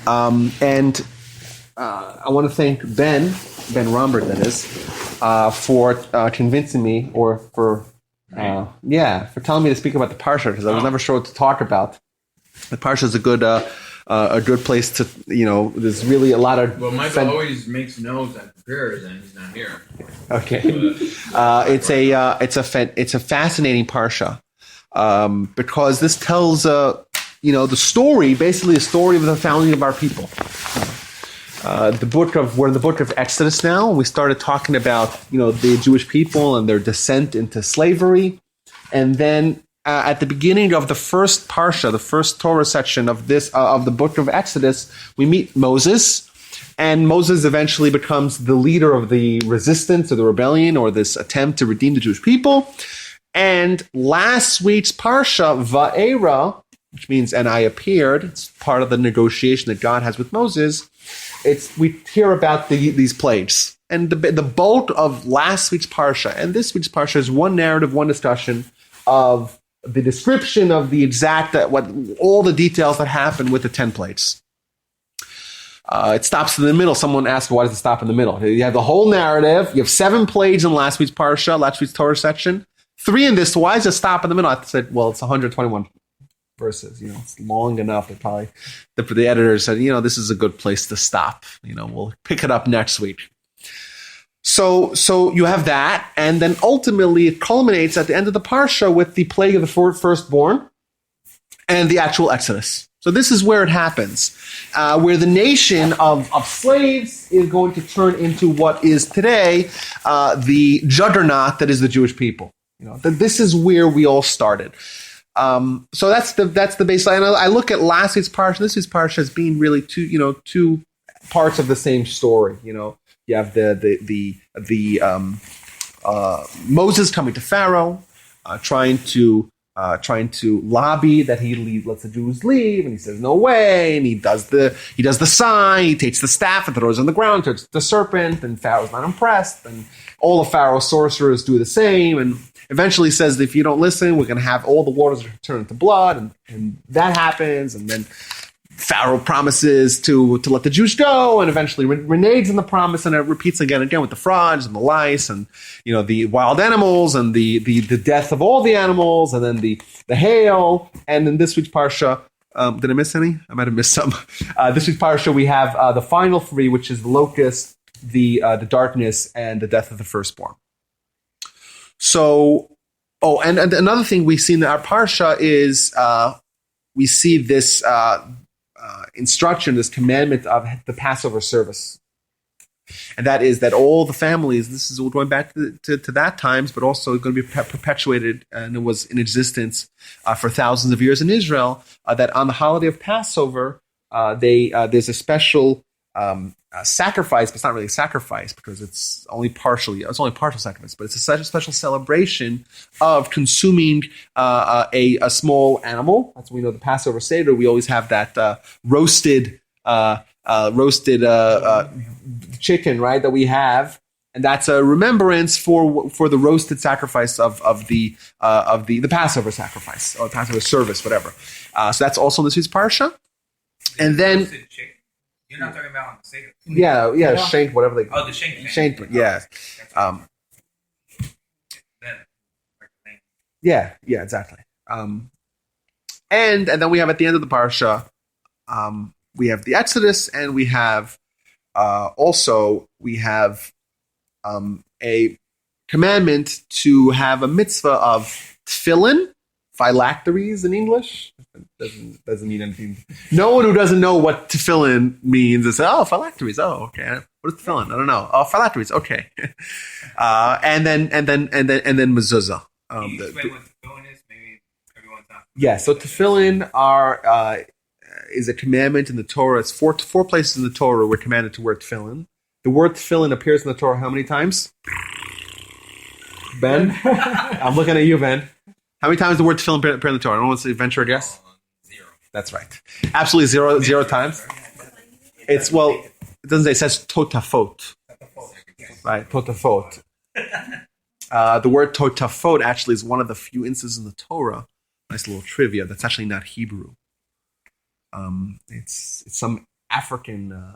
And I want to thank Ben Rombert, that is, for convincing me, or for telling me to speak about the parsha, because I was never sure what to talk about. The parsha is a good place to, there's really a lot of... Well, Michael always makes notes and prepares, and he's not here. Okay. It's a fascinating parsha, because this tells, the story, basically the story of the founding of our people. We're in the book of Exodus now, and we started talking about, the Jewish people and their descent into slavery. And then at the beginning of the first parsha, the first Torah section of the book of Exodus, we meet Moses, and Moses eventually becomes the leader of the resistance or the rebellion or this attempt to redeem the Jewish people. And last week's parsha, Va'era, which means "and I appeared," it's part of the negotiation that God has with Moses. We hear about these plagues. And the bulk of last week's parsha and this week's parsha is one narrative, one discussion of the description of the exact, all the details that happen with the 10 plagues. It stops in the middle. Someone asked, why does it stop in the middle? You have the whole narrative. You have 7 plagues in last week's parsha, last week's Torah section. 3 in this. Why does it stop in the middle? I said, well, it's 121 verses. It's long enough. The editor said, this is a good place to stop. We'll pick it up next week. So you have that, and then ultimately it culminates at the end of the parsha with the plague of the firstborn and the actual Exodus. So this is where it happens, where the nation of slaves is going to turn into what is today the juggernaut that is the Jewish people. This is where we all started. So that's the baseline. And I look at last week's parsha, this week's parsha as being really two parts of the same story. You have the Moses coming to Pharaoh, trying to lobby that he lets the Jews leave, and he says no way, and he does the sign, he takes the staff and throws it on the ground, turns the serpent, and Pharaoh's not impressed, and all of Pharaoh's sorcerers do the same, and eventually says that if you don't listen, we're going to have all the waters turn into blood, and that happens, and then Pharaoh promises to let the Jews go, and eventually reneges in the promise, and it repeats again and again with the frogs and the lice, and the wild animals, and the death of all the animals, and then the hail, and then this week's parsha. Did I miss any? I might have missed some. This week's parsha we have the final 3, which is the locust, the darkness, and the death of the firstborn. So, and another thing we see in our parsha is we see this instruction, this commandment of the Passover service. And that is that all the families, this is going back to that times, but also going to be perpetuated, and it was in existence for thousands of years in Israel, that on the holiday of Passover, there's a special sacrifice, but it's not really a sacrifice because it's only partial sacrifice, but it's a special celebration of consuming a small animal. That's when we know the Passover Seder. We always have that roasted chicken, right? That we have, and that's a remembrance for the roasted sacrifice of the Passover sacrifice or Passover service, whatever. So that's also in this week's parsha, and then. You're not talking about on the Seder. Yeah, shank, whatever they call it. Oh, the shank. Shank, yeah. Yeah, exactly. And then we have at the end of the parsha, we have the Exodus, and we have a commandment to have a mitzvah of tefillin, phylacteries in English. Doesn't mean anything. No one who doesn't know what tefillin means is, phylacteries. Oh, okay. What is tefillin? I don't know. Oh, phylacteries. Okay. And then mezuzah. Can you explain what tefillin is? Maybe everyone's not. Yeah. So tefillin is a commandment in the Torah. It's four places in the Torah we're commanded to wear tefillin. The word tefillin appears in the Torah how many times? Ben, I'm looking at you, Ben. How many times does the word tefillin appear in the Torah? I don't want to venture a guess. 0. That's right. Absolutely zero times. It doesn't say, it says totafot. Right, totafot. The word totafot actually is one of the few instances in the Torah. Nice little trivia. That's actually not Hebrew. It's some African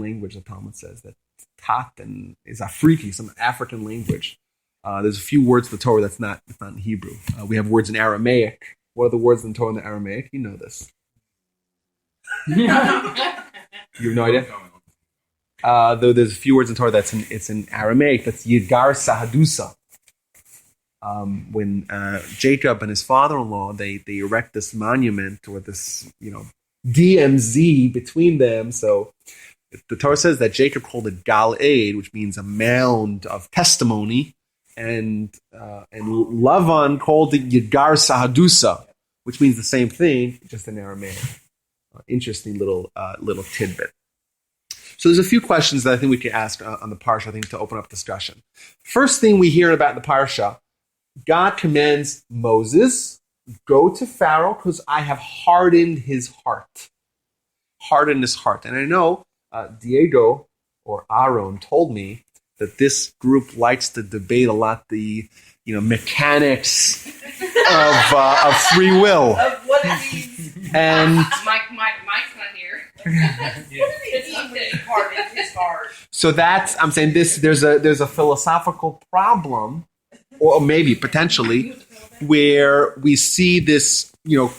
language. The Talmud says that Tat and is Afriki, some African language. There's a few words in the Torah that's not in Hebrew. We have words in Aramaic. What are the words in the Torah in the Aramaic? You know this. You have no idea? Though there's a few words in Torah it's in Aramaic. That's Yidgar Sahadusa. When Jacob and his father-in-law they erect this monument or this DMZ between them. So the Torah says that Jacob called it Gal Eid, which means a mound of testimony, and Lavan called it Yidgar Sahadusa, which means the same thing, just in Aramaic. Interesting little tidbit. So there's a few questions that I think we could ask on the parsha, I think, to open up discussion. First thing we hear about the parsha, God commands Moses, go to Pharaoh because I have hardened his heart. Hardened his heart. And I know Diego or Aaron told me that this group likes to debate a lot the mechanics of free will. Of what it means. And Mike's not here. What do you mean he hardened his heart? so that's, I'm saying this, there's a philosophical problem, or maybe potentially, where we see this,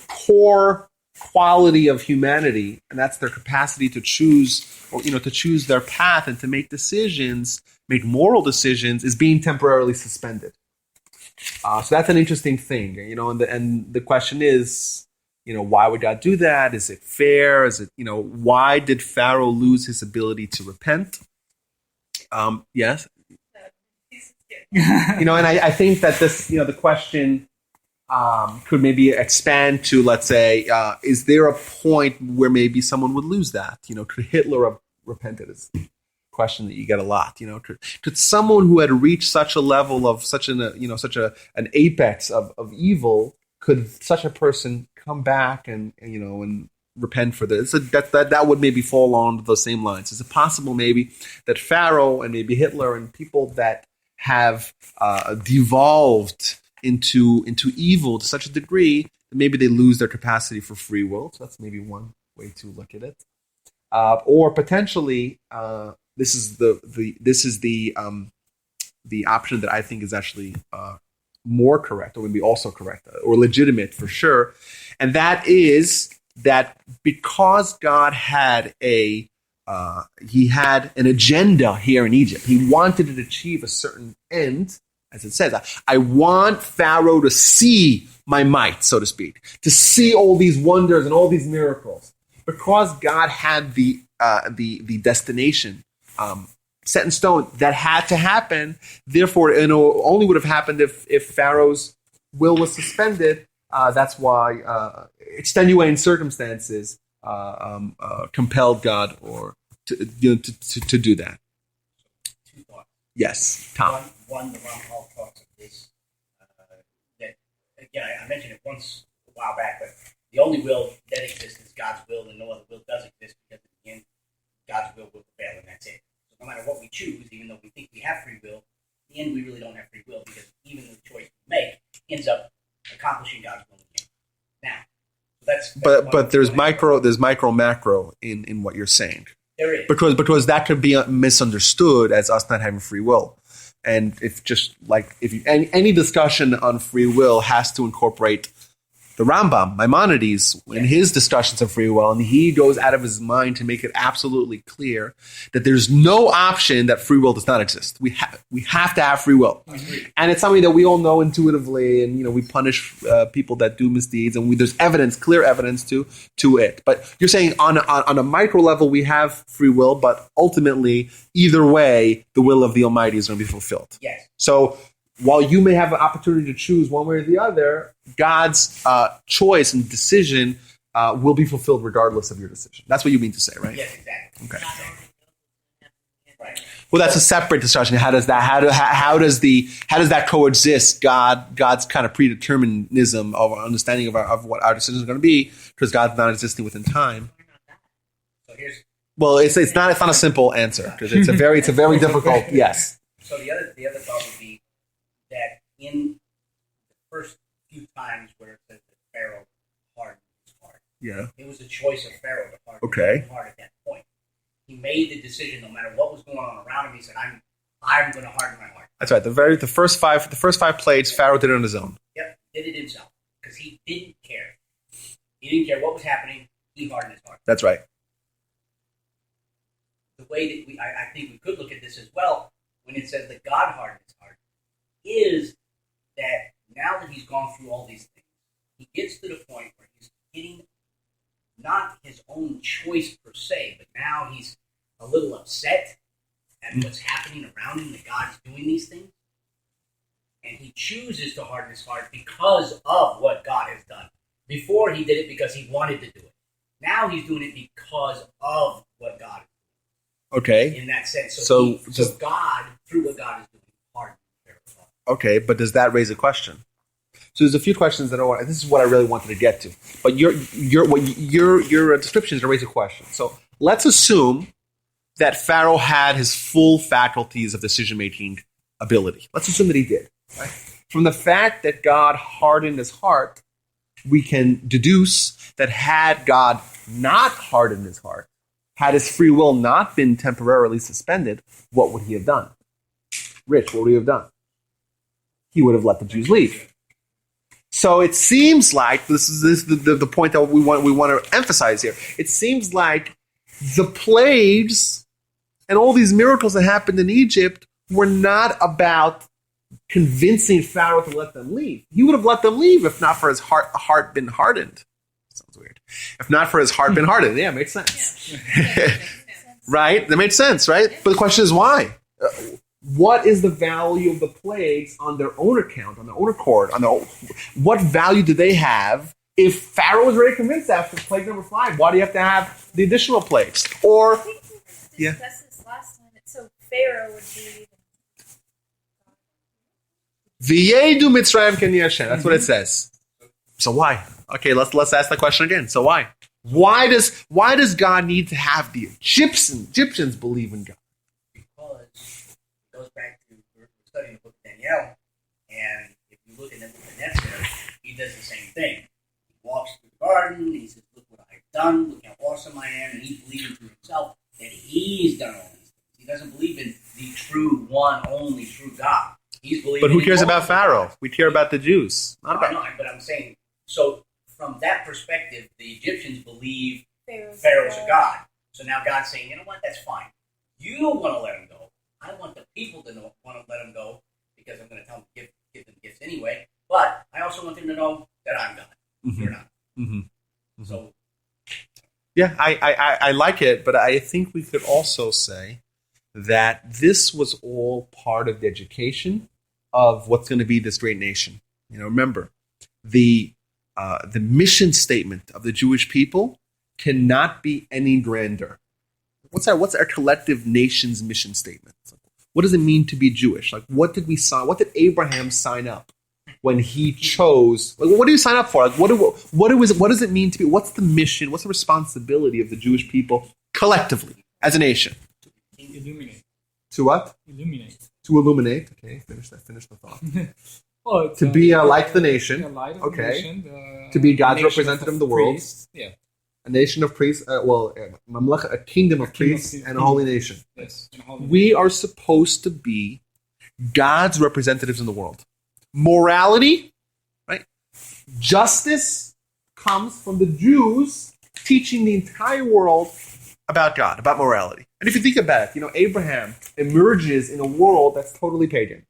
core quality of humanity, and that's their capacity to choose, or to choose their path and to make decisions, make moral decisions, is being temporarily suspended. So that's an interesting thing, and the question is, why would God do that? Is it fair? Is it, why did Pharaoh lose his ability to repent? Yes. And I think that this, the question could maybe expand to, let's say, is there a point where maybe someone would lose that? Could Hitler have repented? Is a question that you get a lot. Could someone who had reached such a level of such an apex of evil, could such a person come back and repent for this? That would maybe fall along those same lines. Is it possible maybe that Pharaoh and maybe Hitler and people that have devolved into evil to such a degree that maybe they lose their capacity for free will? So that's maybe one way to look at it. Or potentially, this is the option that I think is actually more correct, or would be also correct, or legitimate for sure, and that is that because God had he had an agenda here in Egypt. He wanted to achieve a certain end, as it says. I want Pharaoh to see my might, so to speak, to see all these wonders and all these miracles. Because God had the destination set in stone that had to happen, therefore it only would have happened if Pharaoh's will was suspended. That's why extenuating circumstances compelled God or to do that. Two thoughts. Yes, Tom. One, the Ramchal talks of this. That again, I mentioned it once a while back, but the only will that exists is God's will, and no other will does exist because at the end, God's will prevail, and that's it. So no matter what we choose, even though we think we have free will, in the end we really don't have free will because even the choice we make ends up accomplishing God's will again. Now, so that's But there's micro macro in what you're saying. There is. Because that could be misunderstood as us not having free will. And if any discussion on free will has to incorporate the Rambam, Maimonides, in his discussions of free will, and he goes out of his mind to make it absolutely clear that there's no option that free will does not exist. We have to have free will, and it's something that we all know intuitively, and we punish people that do misdeeds, and there's clear evidence to it. But you're saying on a micro level we have free will, but ultimately either way the will of the Almighty is going to be fulfilled. Yes. So while you may have an opportunity to choose one way or the other, God's choice and decision will be fulfilled regardless of your decision. That's what you mean to say, right? Yes, exactly. Okay. Right. Well, that's a separate discussion. How does that coexist? God's kind of predeterminism of our understanding of what our decisions are going to be, because God's not existing within time. So here's It's not a simple answer because it's a very difficult yes. So the other thought would be that in the first few times where it says that Pharaoh hardened his heart, Yeah. It was the choice of Pharaoh to harden Okay. his heart at that point. He made the decision, no matter what was going on around him. He said, "I'm going to harden my heart." That's right. The first five plagues, Pharaoh did it on his own. Yep, did it himself because he didn't care. He didn't care what was happening. He hardened his heart. That's right. The way that I think we could look at this as well, when it says that God hardened his heart, is that now that he's gone through all these things, he gets to the point where he's getting not his own choice per se, but now he's a little upset at what's happening around him, that God's doing these things. And he chooses to harden his heart because of what God has done. Before he did it because he wanted to do it. Now he's doing it because of what God is Okay. doing in that sense. So God, through what God is doing, hardened Pharaoh's heart. Okay, but does that raise a question? So there's a few questions that this is what I really wanted to get to. But your descriptions raise a question. So let's assume that Pharaoh had his full faculties of decision-making ability. Let's assume that he did. Right? From the fact that God hardened his heart, we can deduce that had God not hardened his heart, had his free will not been temporarily suspended, what would he have done? Rich, what would he have done? He would have let the Jews leave. So it seems like this is the point that we want to emphasize here. It seems like the plagues and all these miracles that happened in Egypt were not about convincing Pharaoh to let them leave. He would have let them leave if not for his heart been hardened. Sounds weird. If not for his heart been hardened. Yeah, makes sense. Yeah. Right? That made sense, right? But the question is why? What is the value of the plagues on their own account, on their own accord? What value do they have if Pharaoh was already convinced after plague number 5? Why do you have to have the additional plagues? Or, I think we Yeah. discussed this last time. So Pharaoh would be. V'yedu Mitzrayim ken Hashem. That's what it says. So why? Okay, let's ask the question again. So why? Why does God need to have the Egyptians believe in God? Because it goes back to, we're studying the book of Daniel, and if you look at the book of Netzir, he does the same thing. He walks through the garden, he says, "Look what I've done, look how awesome I am," and he's believing to himself that he's done all these things. He doesn't believe in the true, one, only true God. He's believing. But who in cares about multiple Pharaoh? gods. We care about the Jews. Not I about know, but I'm saying, so from that perspective, the Egyptians believe Pharaoh's a god. So now God's saying, you know what, that's fine. You don't want to let him go. I want the people to want to let him go because I'm going to tell them to give them gifts anyway. But I also want them to know that I'm God. You're not. So Yeah, I like it, but I think we could also say that this was all part of the education of what's going to be this great nation. Remember, the mission statement of the Jewish people cannot be any grander. What's our collective nation's mission statement? What does it mean to be Jewish? Like, what did we sign? What did Abraham sign up when he chose? Like, what do you sign up for? Like, what does it mean to be? What's the mission? What's the responsibility of the Jewish people collectively as a nation? Illuminate. To what? Illuminate. To illuminate. Okay, finish the thought. Well, To be a light to the nation. A light of Okay. the nation, To be God's nation representative in the world. priests. Yeah. A nation of priests, mamlech, a kingdom of priests, and a holy nation. Yes. And holy We are supposed to be God's representatives in the world. Morality, right? Justice comes from the Jews teaching the entire world about God, about morality. And if you think about it, Abraham emerges in a world that's totally pagan.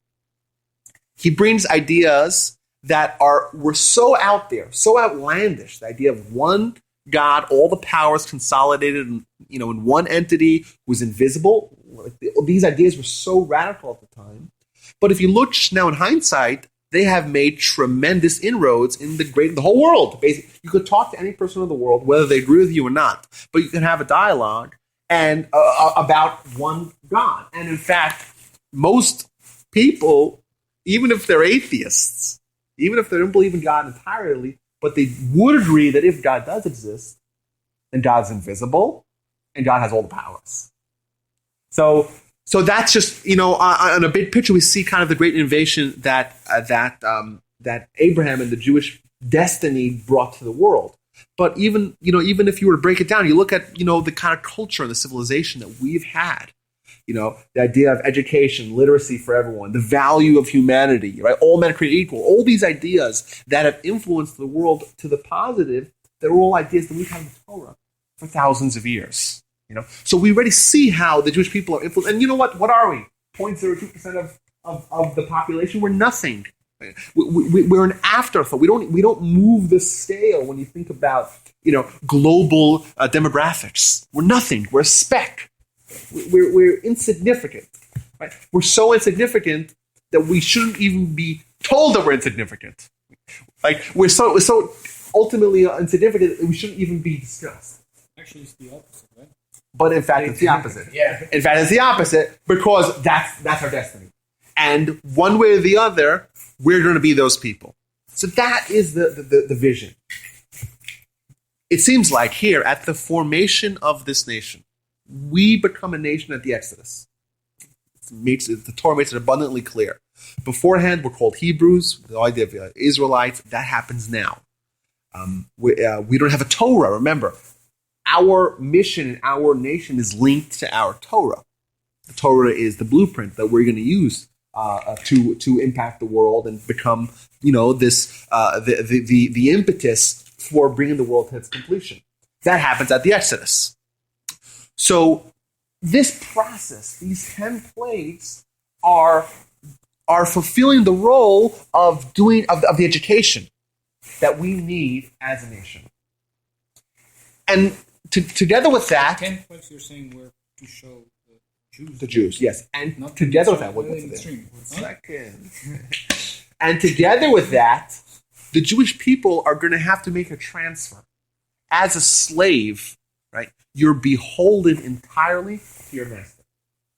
He brings ideas that were so out there, so outlandish. The idea of one God, all the powers consolidated in one entity who's invisible. These ideas were so radical at the time. But if you look now in hindsight, they have made tremendous inroads in the whole world. Basically, you could talk to any person in the world, whether they agree with you or not, but you can have a dialogue and about one God. And in fact, most people, even if they're atheists, even if they don't believe in God entirely, but they would agree that if God does exist, then God's invisible and God has all the powers. So that's just, on a big picture, we see kind of the great innovation that Abraham and the Jewish destiny brought to the world. But even if you were to break it down, you look at the kind of culture and the civilization that we've had. The idea of education, literacy for everyone, the value of humanity, right? All men are created equal. All these ideas that have influenced the world to the positive, they're all ideas that we've had in the Torah for thousands of years. So we already see how the Jewish people are influenced. And you know what? What are we? 0.02% of the population? We're nothing. We're an afterthought. We don't move the scale when you think about global demographics. We're nothing. We're a speck. We're insignificant. Right? We're so insignificant that we shouldn't even be told that we're insignificant. Like we're so ultimately insignificant that we shouldn't even be discussed. Actually, it's the opposite, right? But in fact, it's the opposite. Yeah. In fact, it's the opposite because that's our destiny. And one way or the other, we're going to be those people. So that is the vision. It seems like here, at the formation of this nation, we become a nation at the Exodus. The Torah makes it abundantly clear. Beforehand, we're called Hebrews, the idea of Israelites. That happens now. We don't have a Torah, remember. Our mission and our nation is linked to our Torah. The Torah is the blueprint that we're going to use to impact the world and become, this the impetus for bringing the world to its completion. That happens at the Exodus. So this process, these 10 plagues, are fulfilling the role of the education that we need as a nation. And together with that, 10 points you're saying were to show the Jews, yes, and not together with that, not we'll in get to the this. extreme. And together with that, the Jewish people are going to have to make a transfer. As a slave, right, you're beholden entirely to your master.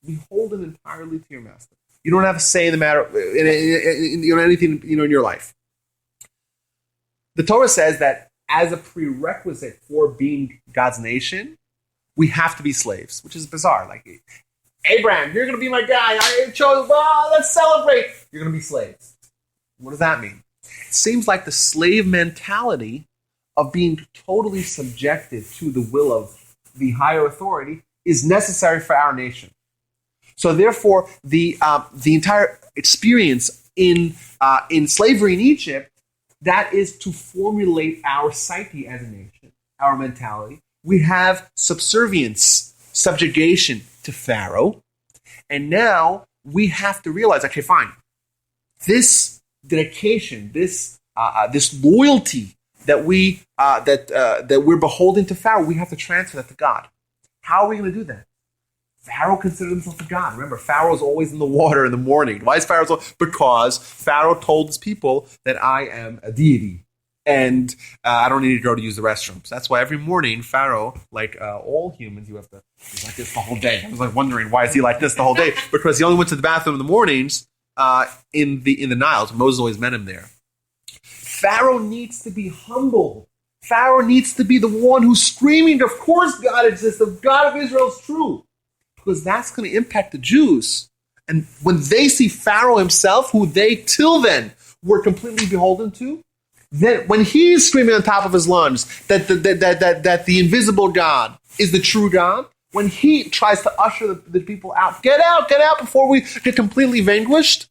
Beholden entirely to your master. You don't have a say in the matter in anything in your life. The Torah says that as a prerequisite for being God's nation, we have to be slaves, which is bizarre. Like, Abraham, you're going to be my guy. I chose. Well, let's celebrate. You're going to be slaves. What does that mean? It seems like the slave mentality of being totally subjected to the will of the higher authority is necessary for our nation. So therefore, the entire experience in slavery in Egypt, that is to formulate our psyche as a nation, our mentality. We have subservience, subjugation to Pharaoh, and now we have to realize, okay, fine, this dedication, this loyalty that we're beholden to Pharaoh, we have to transfer that to God. How are we going to do that? Pharaoh considered himself a god. Remember, Pharaoh's always in the water in the morning. Why is Pharaoh? Because Pharaoh told his people that I am a deity and I don't need to go to use the restrooms. That's why every morning Pharaoh, like all humans, he's like this the whole day. I was like wondering, why is he like this the whole day? Because he only went to the bathroom in the mornings in the Nile. So Moses always met him there. Pharaoh needs to be humbled. Pharaoh needs to be the one who's screaming, of course God exists, the God of Israel is true. Because that's going to impact the Jews. And when they see Pharaoh himself, who they till then were completely beholden to, then when he's screaming on top of his lungs that the invisible God is the true God, when he tries to usher the people out before we get completely vanquished,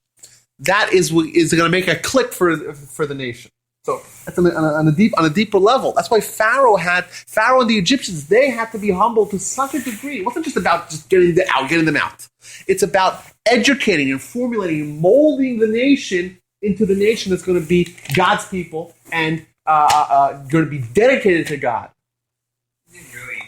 that is going to make a click for the nation. So that's on a deeper level. That's why Pharaoh and the Egyptians, they had to be humbled to such a degree. It wasn't just about just getting them out. It's about educating and formulating and molding the nation into the nation that's going to be God's people and going to be dedicated to God. It didn't really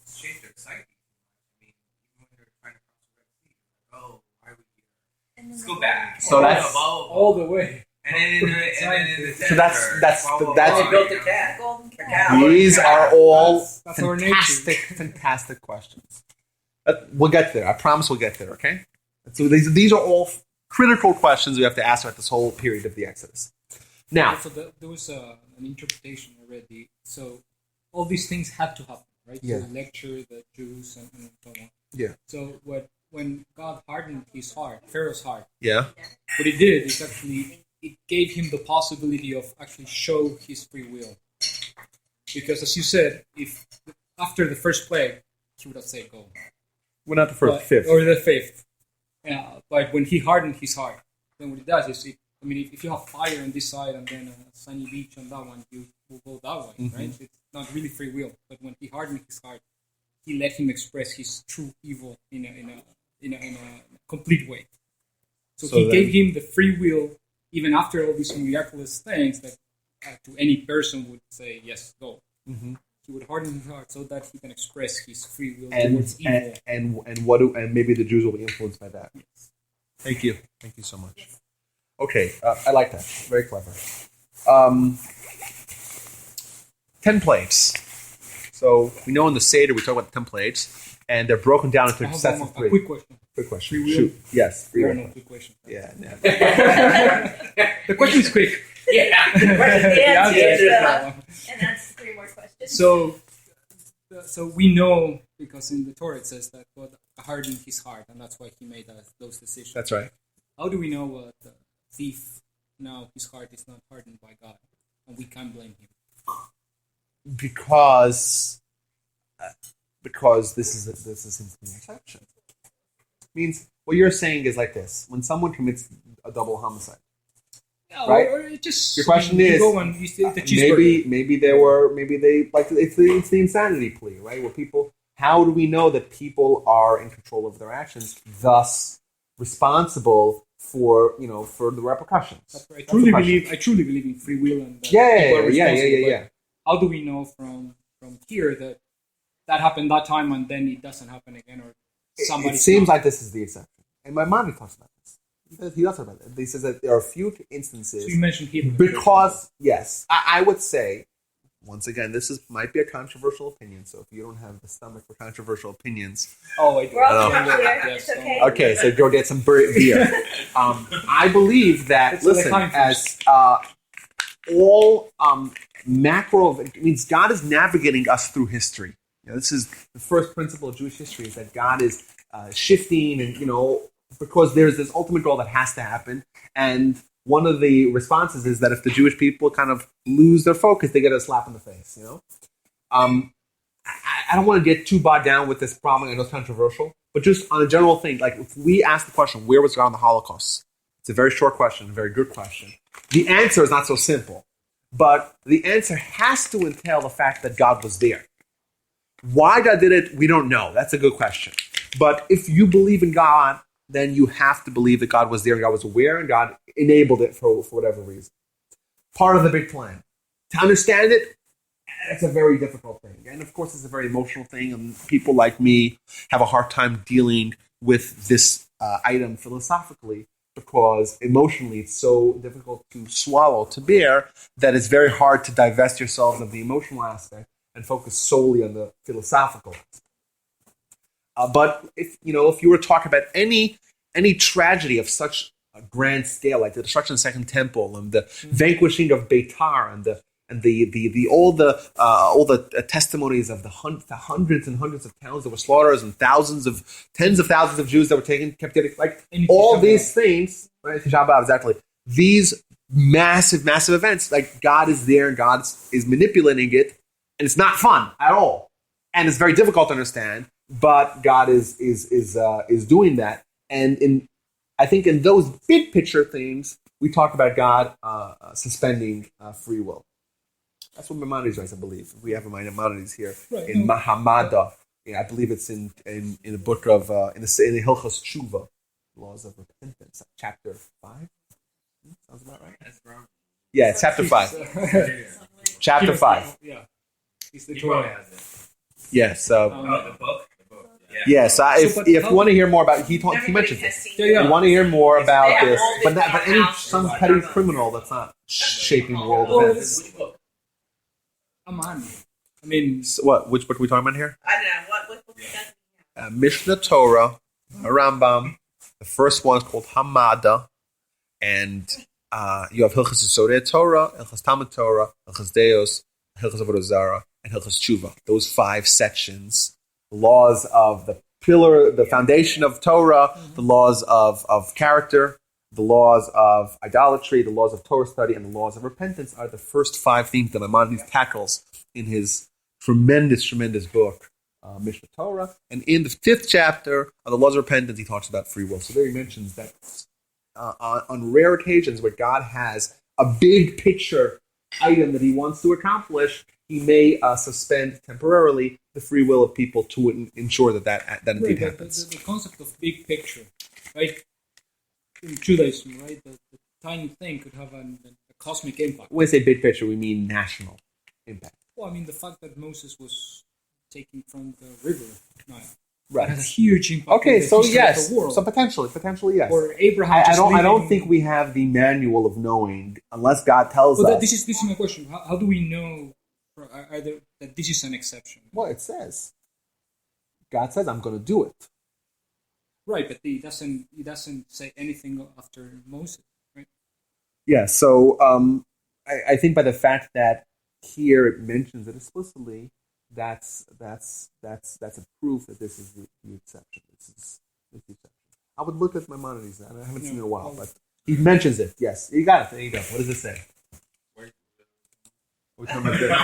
shape their psyche. I mean, even when they were trying to cross the Red Sea, like, oh, why are we here? Let's go back. So that's All the way. And then in the So that's They built the cat. Golden The cow. cow. these are all That's our nature. fantastic questions. We'll get there. I promise we'll get there. Okay. So these are all critical questions we have to ask about this whole period of the Exodus. Now, So there was an interpretation already. So all these things had to happen, right? Yeah. The lecture, the Jews, and so on. Yeah. So when God hardened his heart, Pharaoh's heart, yeah, what he did is actually it gave him the possibility of actually show his free will. because as you said, if after the first plague, he would have said go. Well, not the first, fifth. Or the fifth. But when he hardened his heart, then what he does is, if you have fire on this side and then a sunny beach on that one, you will go that way, right? It's not really free will. But when he hardened his heart, he let him express his true evil in a complete way. So he gave him the free will, even after all these miraculous things that to any person would say, yes, go. He would harden his heart so that he can express his free will towards evil. And maybe the Jews will be influenced by that. Yes. Thank you so much. Okay, I like that. Very clever. 10 plagues. So we know in the Seder we talk about the 10 plagues, and they're broken down into sets of three. A quick question. Quick question. Free will? Shoot. Yes. Free will. No, quick question. Yeah. The question is quick. Yeah. The answer is that one. and that's 3 more questions. So we know, because in the Torah it says that God hardened his heart, and that's why he made those decisions. That's right. How do we know what the thief now his heart is not hardened by God, and we can't blame him? Because this is simply an exception. Means what you're saying is like this: when someone commits a double homicide, right? Or it just Your question you is, go and you the cheeseburger. maybe they like it's the insanity plea, right? Where people, how do we know that people are in control of their actions, thus responsible for the repercussions? That's right. I truly believe in free will and people are Yeah. responsible, but how do we know from here that happened that time and then it doesn't happen again, or somebody? It seems like this is the exception, and my mind talks about this. He does talk about it. He says that there are a few instances. So you mentioned Hitler. Because, yes, I would say, once again, might be a controversial opinion, so if you don't have the stomach for controversial opinions. Oh, I do. We're all I here. Yes, It's okay. Okay, so go get some beer. I believe that, It's like listen, time as all macro, it means God is navigating us through history. This is the first principle of Jewish history, is that God is shifting and, because there's this ultimate goal that has to happen. And one of the responses is that if the Jewish people kind of lose their focus, they get a slap in the face, I don't want to get too bogged down with this problem. I know it's controversial, but just on a general thing, like if we ask the question, where was God in the Holocaust? It's a very short question, a very good question. The answer is not so simple, but the answer has to entail the fact that God was there. Why God did it, we don't know. That's a good question. But if you believe in God, then you have to believe that God was there and God was aware and God enabled it for whatever reason. Part of the big plan. To understand it, it's a very difficult thing. And of course, it's a very emotional thing. And people like me have a hard time dealing with this item philosophically because emotionally it's so difficult to swallow, to bear, that it's very hard to divest yourselves of the emotional aspect and focus solely on the philosophical aspect. But if you were to talk about any tragedy of such a grand scale, like the destruction of the Second Temple and the vanquishing of Beitar and all the testimonies of the hundreds and hundreds of towns that were slaughtered and tens of thousands of Jews that were kept getting, like all these things, right? Tisha B'Av, exactly. These massive events, like God is there and God is manipulating it, and it's not fun at all, and it's very difficult to understand. But God is doing that, and I think in those big picture things, we talk about God suspending free will. That's what Maimonides writes, I believe. We have Maimonides here in Mahamada. I believe it's in the book of in the Hilchos Tshuva, Laws of Repentance, chapter 5. Sounds about right. That's wrong. Yeah, it's chapter 5. Chapter 5. Yeah. It's the He probably Torah. has it. Yes. The book. Yes. If you want to hear more about, he mentioned has this. seen Yeah. You want to hear more about They have this, all but the some houses. petty criminal that's not shaping world Oh, events. Which book? Aman. I mean, So which book are we talking about here? I don't know what book is that? Mishnah Torah, Rambam. The first one is called Hamada, and you have Hilchos Yesodei Torah, Hilchos Talmud Torah, Hilchos Deos, Hilchos Avodah Zarah, and Hilchos Tshuva. Those 5 sections, the laws of the pillar, the foundation of Torah, the laws of character, the laws of idolatry, the laws of Torah study, and the laws of repentance are the first 5 things that Maimonides tackles in his tremendous book, Mishnah Torah. And in the 5th chapter of the Laws of Repentance, he talks about free will. So there he mentions that on rare occasions where God has a big picture item that he wants to accomplish, he may suspend temporarily the free will of people to ensure that indeed happens. The concept of big picture, right? In Judaism, right? The tiny thing could have a cosmic impact. When we say big picture, we mean national impact. Well, I mean, the fact that Moses was taken from the river Nile Right. has a huge impact. Okay, on the so history yes, of the world. so potentially yes. Or Abraham. I just don't leaving- think we have the manual of knowing unless God tells Well, us. this is my question. How do we know that this is an exception? Well, it says. God says, "I'm going to do it." Right, but he doesn't say anything after Moses, right? Yeah. So I think by the fact that here it mentions it explicitly, that's a proof that this is the exception. This is the exception. I would look at Maimonides. I haven't seen it in a while, but he mentions it. Yes, you got it. There you go. What does it say? We're talking about this. We're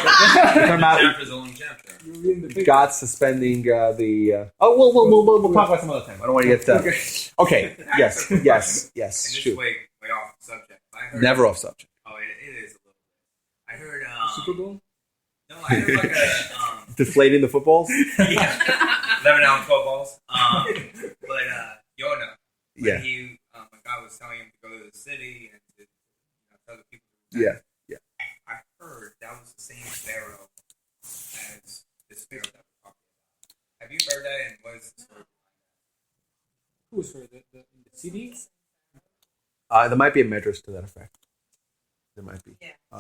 talking about Chapter's a long chapter. You're reading the picture. God suspending the. We'll talk about some other time. I don't want to get. Okay. Yes. And just Shoot. way off the subject. I heard, Never off subject. Oh, it is a little bit. I heard. Super Bowl? No, I heard like a. Deflating the footballs. Yeah, 11 ounce footballs. But Yonah, when Yeah. he, when God was telling him to go to the city and to tell the people. Yeah. I heard that was the same Pharaoh as this Pharaoh that we're talking about. Have you heard that? And what is the story behind Who was for the CD? There might be a medrash to that effect. There might be. Yeah. that?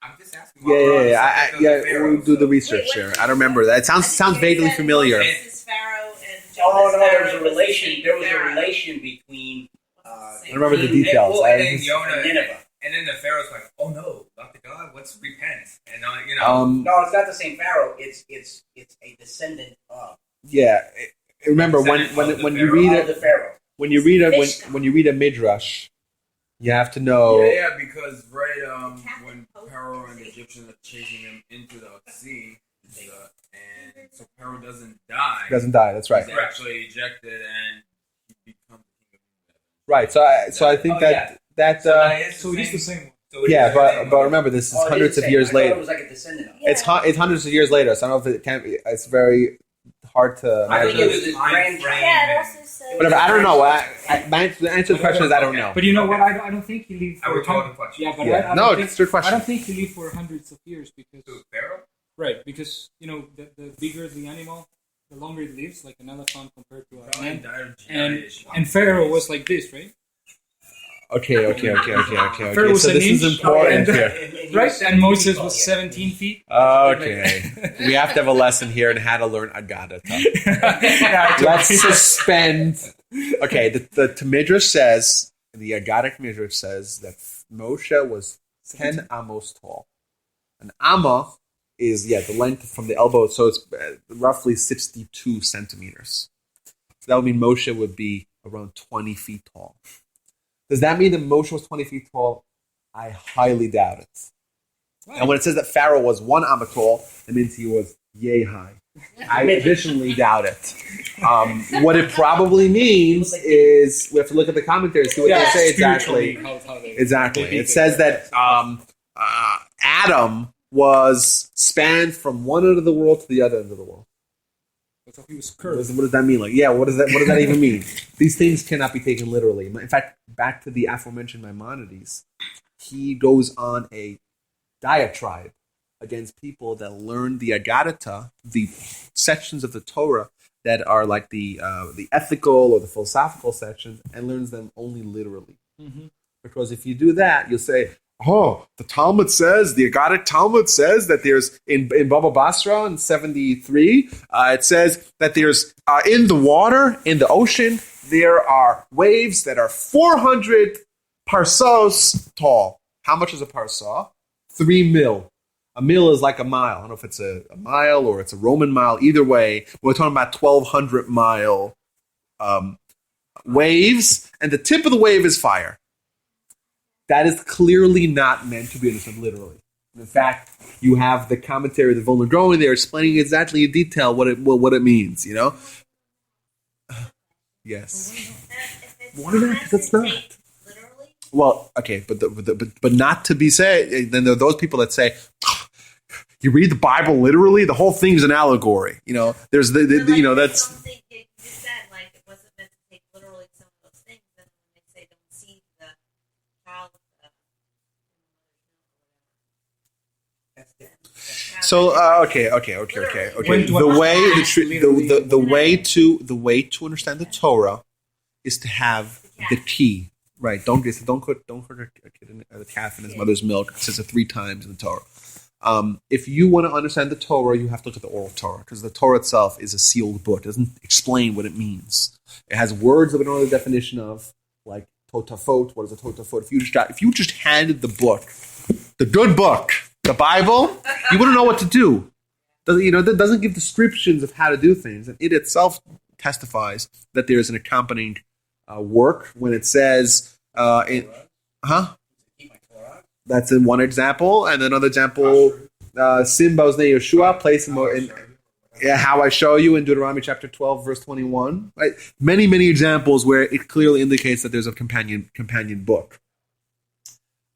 I'm just asking. We'll do the research Wait, there. I don't remember that. It sounds vaguely familiar. This is Pharaoh and Oh no, Jonah's there was a Pharaoh relation. There was a Pharaoh. relation between. I don't remember the King details. Well, and then and Yonah, Nineveh. and then the Pharaoh's like, "Oh no, not the God. Let's repent." And you know, No, it's not the same Pharaoh. It's a descendant of Yeah. Remember when you read of the it Pharaoh. when you read a midrash, you have to know. Yeah, because when Pharaoh and the Egyptians are chasing him into the sea, and so Pharaoh doesn't die. He doesn't die. That's right. He's actually ejected and he becomes king of Nineveh. Right. So I think Oh, that So it is the same one. So it yeah, is the same but one. remember this is Oh, it hundreds the of same. years I thought later. It was like a descendant of. It's hundreds of years later. So I don't know if it can be. It's very hard to I think measure. it was his Time grandchild. frame. Yeah, it also says. Whatever. I don't know. The answer to the question is I don't know. But you know what? I don't think he lived I for would call it a question. Yeah, but Yeah. I No, don't think, it's your I question. don't think he lived for hundreds of years because Who, Pharaoh? right because the bigger the animal, the longer it lives, like an elephant compared to a Probably man. died of And giant and Pharaoh was like this, right? Okay. Pharaoh was So an this is inch, important and- here. he was Right, 17 and Moses feet was tall, yeah. 17 feet. Okay. We have to have a lesson here on how to learn Agadata. Yeah, Let's suspend. Okay, the Midrash says, the Agadic Midrash says that Moshe was 10 amos tall. An amma is, the length from the elbow, so it's roughly 62 centimeters. So that would mean Moshe would be around 20 feet tall. Does that mean that Moshe was 20 feet tall? I highly doubt it. And when it says that Pharaoh was 1 amma tall, it means he was yay high. I additionally doubt it. What it probably means is we have to look at the commentaries, see what they say exactly. Exactly. It says that Adam was spanned from one end of the world to the other end of the world. So he was What curved. does that mean? What does that even mean? These things cannot be taken literally. In fact, back to the aforementioned Maimonides, he goes on a diatribe against people that learn the Agadata, the sections of the Torah that are like the ethical or the philosophical sections, and learns them only literally. Mhm. Because if you do that, you'll say, "Oh, the Talmud says, the Agadic Talmud says that there's in Baba Basra in 73, it says that there's in the water, in the ocean, there are waves that are 400 parsos tall. How much is a parsa? 3 mil. A mil is like a mile. I don't know if it's a mile or it's a Roman mile. Either way, we're talking about 1,200 mile waves, and the tip of the wave is fire. That is clearly not meant to be understood literally. In fact, you have the commentary of the Vilna Gaon there explaining exactly in detail what it means. Yes. Why not? Because it's not. Literally? Well, okay, but not to be said. Then there are those people that say, you read the Bible literally. The whole thing's an allegory. There's that's. Something you said, like it wasn't meant to take literally some of those things. And when they say don't see the child. So okay. When to The way to understand the Torah is to have the key. Right? Don't hurt a kid the calf in his mother's milk. It says it 3 times in the Torah. If you want to understand the Torah, you have to look at the oral Torah, because the Torah itself is a sealed book. It doesn't explain what it means. It has words that we don't know the definition of, like totafot. What is a totafot? If you just handed the book, the good book, the Bible, you wouldn't know what to do. That doesn't give descriptions of how to do things, and it itself testifies that there is an accompanying work when it says, That's in one example, and another example, Simba Oznei Yeshua, place him in how I show you in Deuteronomy chapter 12, verse 21. Right? Many, many examples where it clearly indicates that there's a companion book.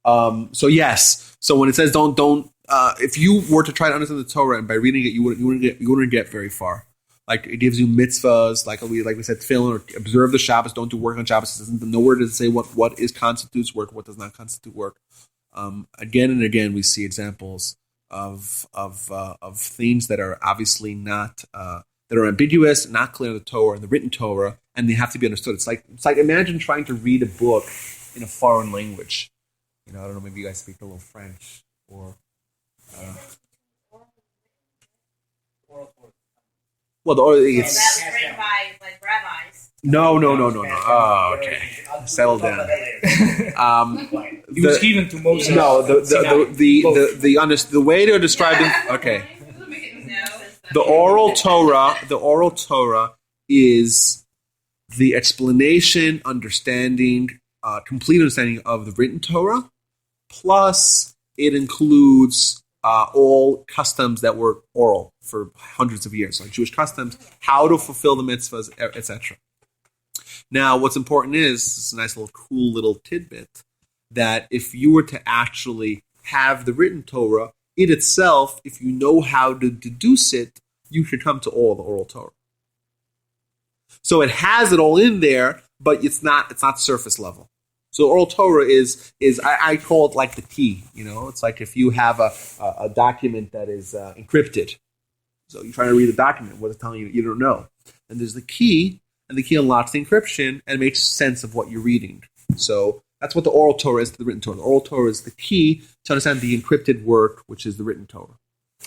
So yes, so when it says don't, if you were to try to understand the Torah and by reading it, you wouldn't get very far. Like it gives you mitzvahs, like we said, tefillin, or observe the Shabbos, don't do work on Shabbos. It doesn't nowhere does it say what constitutes work, what does not constitute work. Again and again, we see examples of things that are obviously not that are ambiguous, not clear in the Torah, in the written Torah, and they have to be understood. It's like imagine trying to read a book in a foreign language. I don't know, maybe you guys speak a little French or. Well, That was written by like rabbis. No. Oh, okay. Settle down. It was given to Moses. No, the way to describe it. Okay, the oral Torah is the explanation, understanding, complete understanding of the written Torah, plus it includes all customs that were oral for hundreds of years, like Jewish customs, how to fulfill the mitzvahs, etc. Now, what's important is, this is a nice cool little tidbit, that if you were to actually have the written Torah, it itself, if you know how to deduce it, you should come to all the oral Torah. So it has it all in there, but it's not surface level. So oral Torah is I call it like the key. It's like if you have a document that is encrypted. So you're trying to read the document, what it's telling you don't know. And there's the key, and the key unlocks the encryption and makes sense of what you're reading. So that's what the oral Torah is to the written Torah. The oral Torah is the key to understand the encrypted work, which is the written Torah.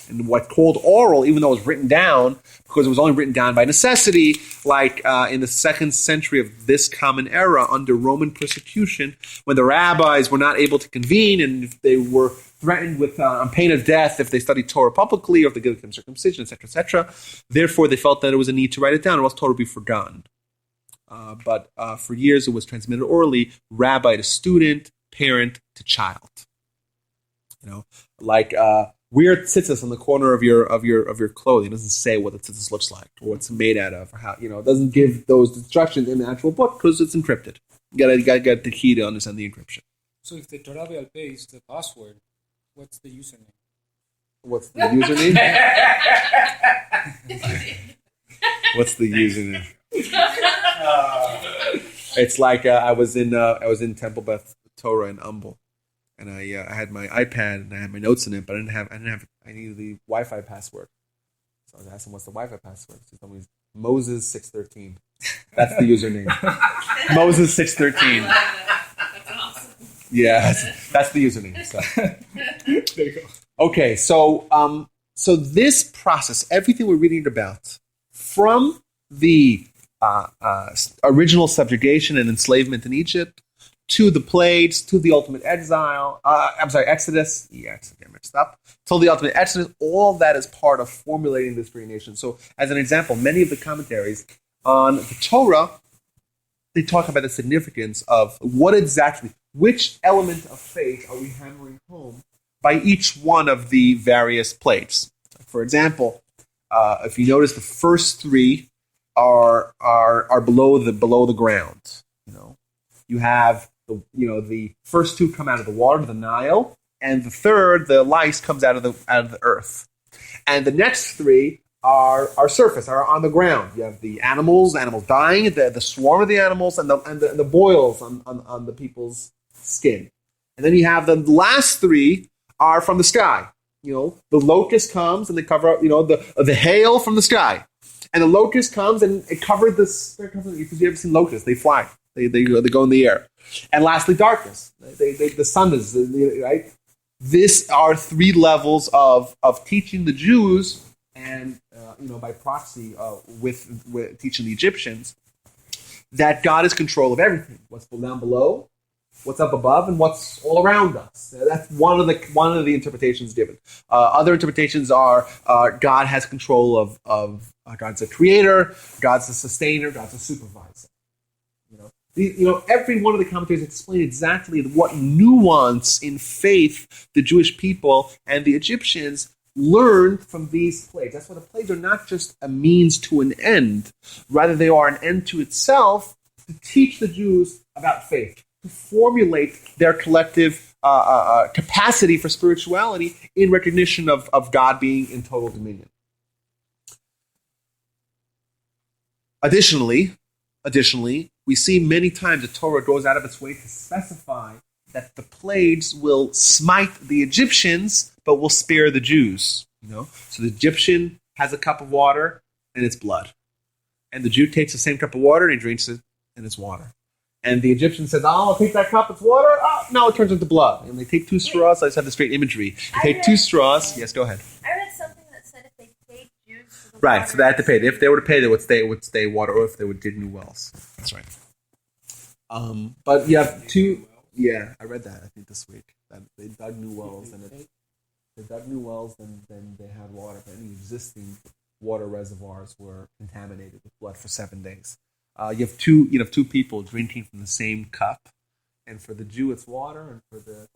And what's called oral, even though it was written down, because it was only written down by necessity, like in the 2nd century of this common era, under Roman persecution, when the rabbis were not able to convene and they were threatened with on pain of death if they studied Torah publicly or if they gave them circumcision, etc. Therefore, they felt that there was a need to write it down, or else Torah would be forgotten. But for years, it was transmitted orally, rabbi to student, parent to child. Like wear tzitzis on the corner of your clothing. It doesn't say what the tzitzis looks like or what it's made out of, or how it doesn't give those instructions in the actual book because it's encrypted. You gotta get the key to understand the encryption. So if the Torah B'Al Peh is the password, what's the username? What's the username? What's the username? It's like I was in Temple Beth Torah in Umbel, and I had my iPad and I had my notes in it, but I needed the Wi-Fi password. So I was asking, what's the Wi-Fi password? She told me Moses 613. That's the username. Moses 613. That's awesome. Yeah, that's the username. So. There you go. Okay, so this process, everything we're reading about, from the original subjugation and enslavement in Egypt, to the plagues, to the ultimate exile, Exodus, I get mixed up, till the ultimate Exodus, all that is part of formulating this great nation. So, as an example, many of the commentaries on the Torah, they talk about the significance of which element of faith are we hammering home by each one of the various plagues. For example, if you notice, the first three are below the ground. You have the first two come out of the water, the Nile, and the third, the lice, comes out of the earth. And the next three are surface, are on the ground. You have the animals dying, the swarm of the animals, and the boils on the people's skin. And then you have the last three are from the sky. The locust comes and they cover up, the hail from the sky. And the locust comes and it covered this. If you've ever seen locusts, they fly. They go in the air. And lastly, darkness. The sun is, right? These are three levels of teaching the Jews and, by proxy, with teaching the Egyptians, that God is control of everything. What's down below, what's up above, and what's all around us. That's one of the interpretations given. Other interpretations are God has control of God's a creator, God's a sustainer, God's a supervisor. Every one of the commentators explain exactly what nuance in faith the Jewish people and the Egyptians learned from these plagues. That's why the plagues are not just a means to an end. Rather, they are an end to itself to teach the Jews about faith, to formulate their collective capacity for spirituality in recognition of God being in total dominion. Additionally, we see many times the Torah goes out of its way to specify that the plagues will smite the Egyptians, but will spare the Jews. So the Egyptian has a cup of water and it's blood. And the Jew takes the same cup of water and he drinks it and it's water. And the Egyptian says, I'll take that cup, it's water. Oh, no, it turns into blood. And they take two straws. I just have this great imagery. They take two straws. Yes, go ahead. I read something that said if they paid Jews for the Right, water, so they had to pay. If they were to pay, they would stay water, or if they would dig new wells. That's right. But you have two. Yeah, I read that. I think this week that they dug new wells, and then they had water. But any existing water reservoirs were contaminated with blood for 7 days. You have two people drinking from the same cup, and for the Jew it's water, and for the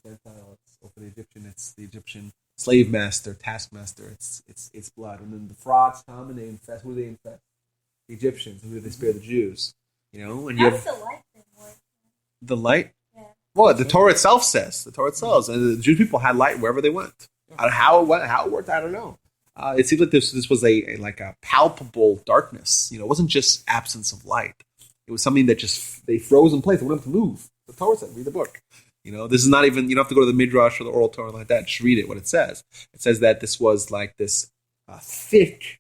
Gentile, or for the Egyptian, it's the Egyptian slave master, taskmaster. It's blood, and then the frogs come and they infest. Who do they infest? The Egyptians. Who do they spare? The Jews. And you how's have the light thing work? the light. Yeah. Well, the Torah itself says. And the Jewish people had light wherever they went. How it worked, I don't know. It seems like this was a palpable darkness. It wasn't just absence of light. It was something that just they froze in place. They wouldn't have to move. The Torah said, read the book. This is not even, you don't have to go to the Midrash or the oral Torah like that. Just read it, what it says. It says that this was like this thick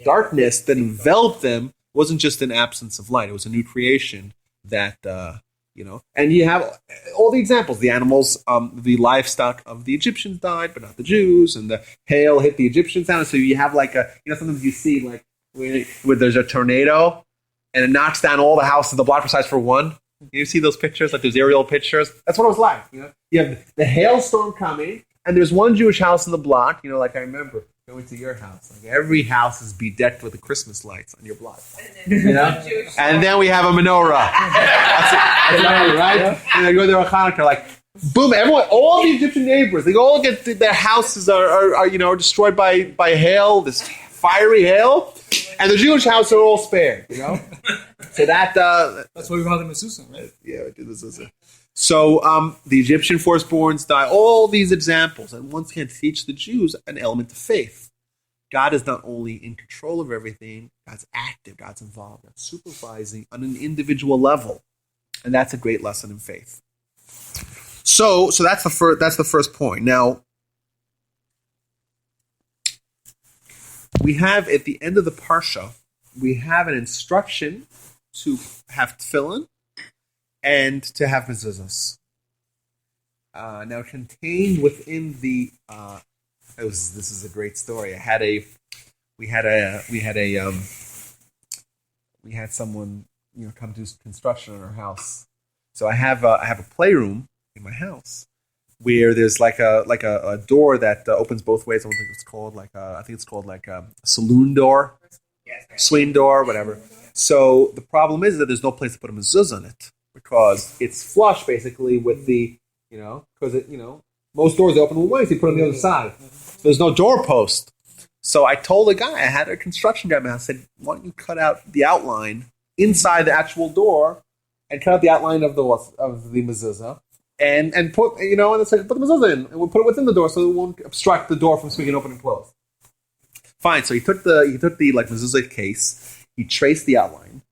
darkness that enveloped them. It wasn't just an absence of light. It was a new creation that, and you have all the examples. The animals, the livestock of the Egyptians died, but not the Jews, and the hail hit the Egyptians down. So you have sometimes you see like where there's a tornado and it knocks down all the houses, the block size for one. You see those pictures, like those aerial pictures? That's what it was like. You have the hailstorm coming, and there's one Jewish house in the block. Like I remember going to your house. Like every house is bedecked with the Christmas lights on your block. And then we have a menorah. That's right? And they go there on Hanukkah, like boom! Everyone, all the Egyptian neighbors, they all get their houses are destroyed by hail, this fiery hail, and the Jewish house are all spared. So that's why we call them mezuzah, right? Yeah, we do the mezuzah. So the Egyptian firstborns die. All these examples, and once again, teach the Jews an element of faith. God is not only in control of everything; God's active, God's involved, God's supervising on an individual level, and that's a great lesson in faith. So that's the first point. Now, we have at the end of the parsha, we have an instruction to have tefillin and to have mezuzahs. Now, contained within the this is a great story. We had someone come do construction on our house. So I have a playroom in my house where there's like a door that opens both ways. I don't think it's called I think it's called a saloon door, swing door, whatever. So the problem is that there's no place to put a mezuzah on it because it's flush basically with the because Most doors open one way, so you put it on the other side. So there's no doorpost. So I told the guy, I had a construction guy, and I said, why don't you cut out the outline inside the actual door and cut out the outline of the mezuzah and put, and it's like, put the mezuzah in, and we'll put it within the door so it won't obstruct the door from swinging open and close. Fine. So he took the like mezuzah case, he traced the outline,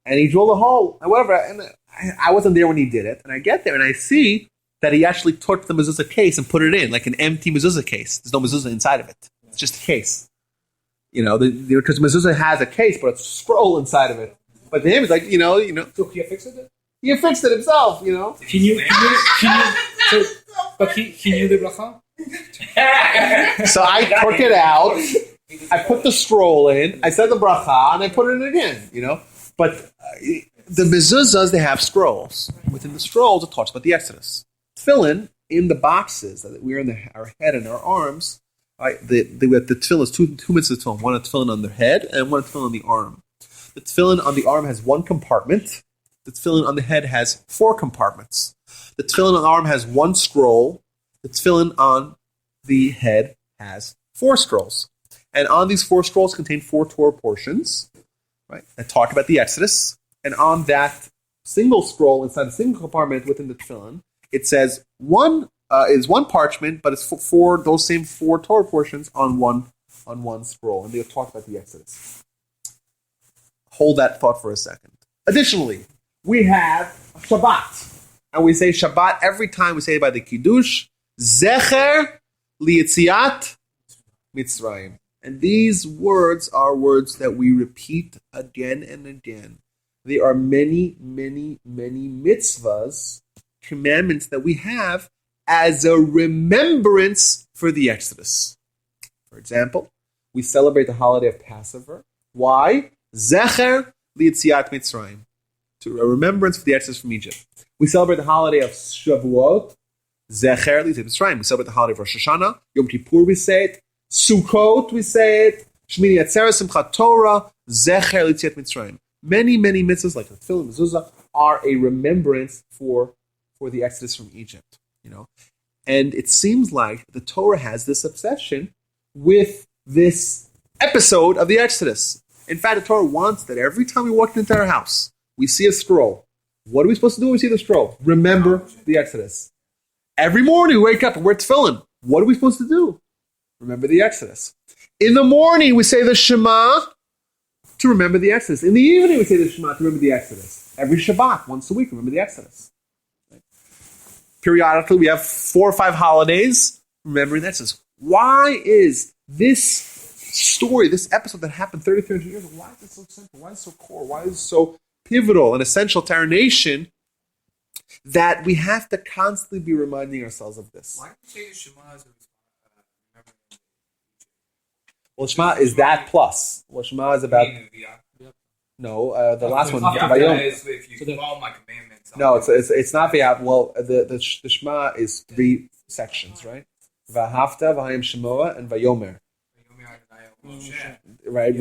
and he drilled a hole and whatever. And I wasn't there when he did it, and I get there and I see that he actually took the mezuzah case and put it in like an empty mezuzah case. There's no mezuzah inside of it. It's just a case. Because mezuzah has a case, but it's a scroll inside of it. But to him, it's like, So he fixed it? he fixed it himself, He knew but he knew the bracha? So I took it out, I put the scroll in, I said the bracha, and I put it in again, But the mezuzahs, they have scrolls. Within the scrolls, it talks about the Exodus. Tefillin, in the boxes that wear on our head and our arms, right, the tefillin is two mitzvahs tefillin, one a tefillin on the head and one a tefillin on the arm. The tefillin on the arm has one compartment. The tefillin on the head has 4 compartments. The tefillin on the arm has 1 scroll. The tefillin on the head has 4 scrolls. And on these 4 scrolls contain 4 Torah portions, right, that talk about the Exodus. And on that single scroll inside a single compartment within the tefillin, it says one parchment, but it's for those same 4 Torah portions on one scroll, and they'll talk about the Exodus. Hold that thought for a second. Additionally, we have Shabbat, and we say Shabbat every time we say it by the Kiddush, Zecher Liyetziat Mitzrayim. And these words are words that we repeat again and again. There are many, many, many mitzvahs, commandments that we have as a remembrance for the Exodus. For example, we celebrate the holiday of Passover. Why? Zecher Liyetziat Mitzrayim. To a remembrance for the Exodus from Egypt. We celebrate the holiday of Shavuot. Zecher Liyetziat Mitzrayim. We celebrate the holiday of Rosh Hashanah. Yom Kippur we say it. Sukkot we say it. Shmini Atzeres, Simchat Torah. Zecher Liyetziat Mitzrayim. Many, many mitzvahs like the Tefillin, Mezuzah are a remembrance for the Exodus from Egypt. And it seems like the Torah has this obsession with this episode of the Exodus. In fact, the Torah wants that every time we walk into our house, we see a scroll. What are we supposed to do when we see the scroll? Remember the Exodus. Every morning we wake up and we're tefillin. What are we supposed to do? Remember the Exodus. In the morning we say the Shema to remember the Exodus. In the evening we say the Shema to remember the Exodus. Every Shabbat, once a week, remember the Exodus. Periodically we have 4 or 5 holidays remembering the Exodus. Why is this story, this episode that happened 3,300 years ago, why is it so simple? Why is it so core? Why is it so pivotal and essential to our nation that we have to constantly be reminding ourselves of this? Why do you say the Shema is Well, Shema is that plus. Well, Shema is about... No, the last one. Vayom. If you follow my commandments. No, it's not Vayam. Well, the Shema is 3 sections, right? Vahafta, Vahayim Shemoah, and Vayomer. Right?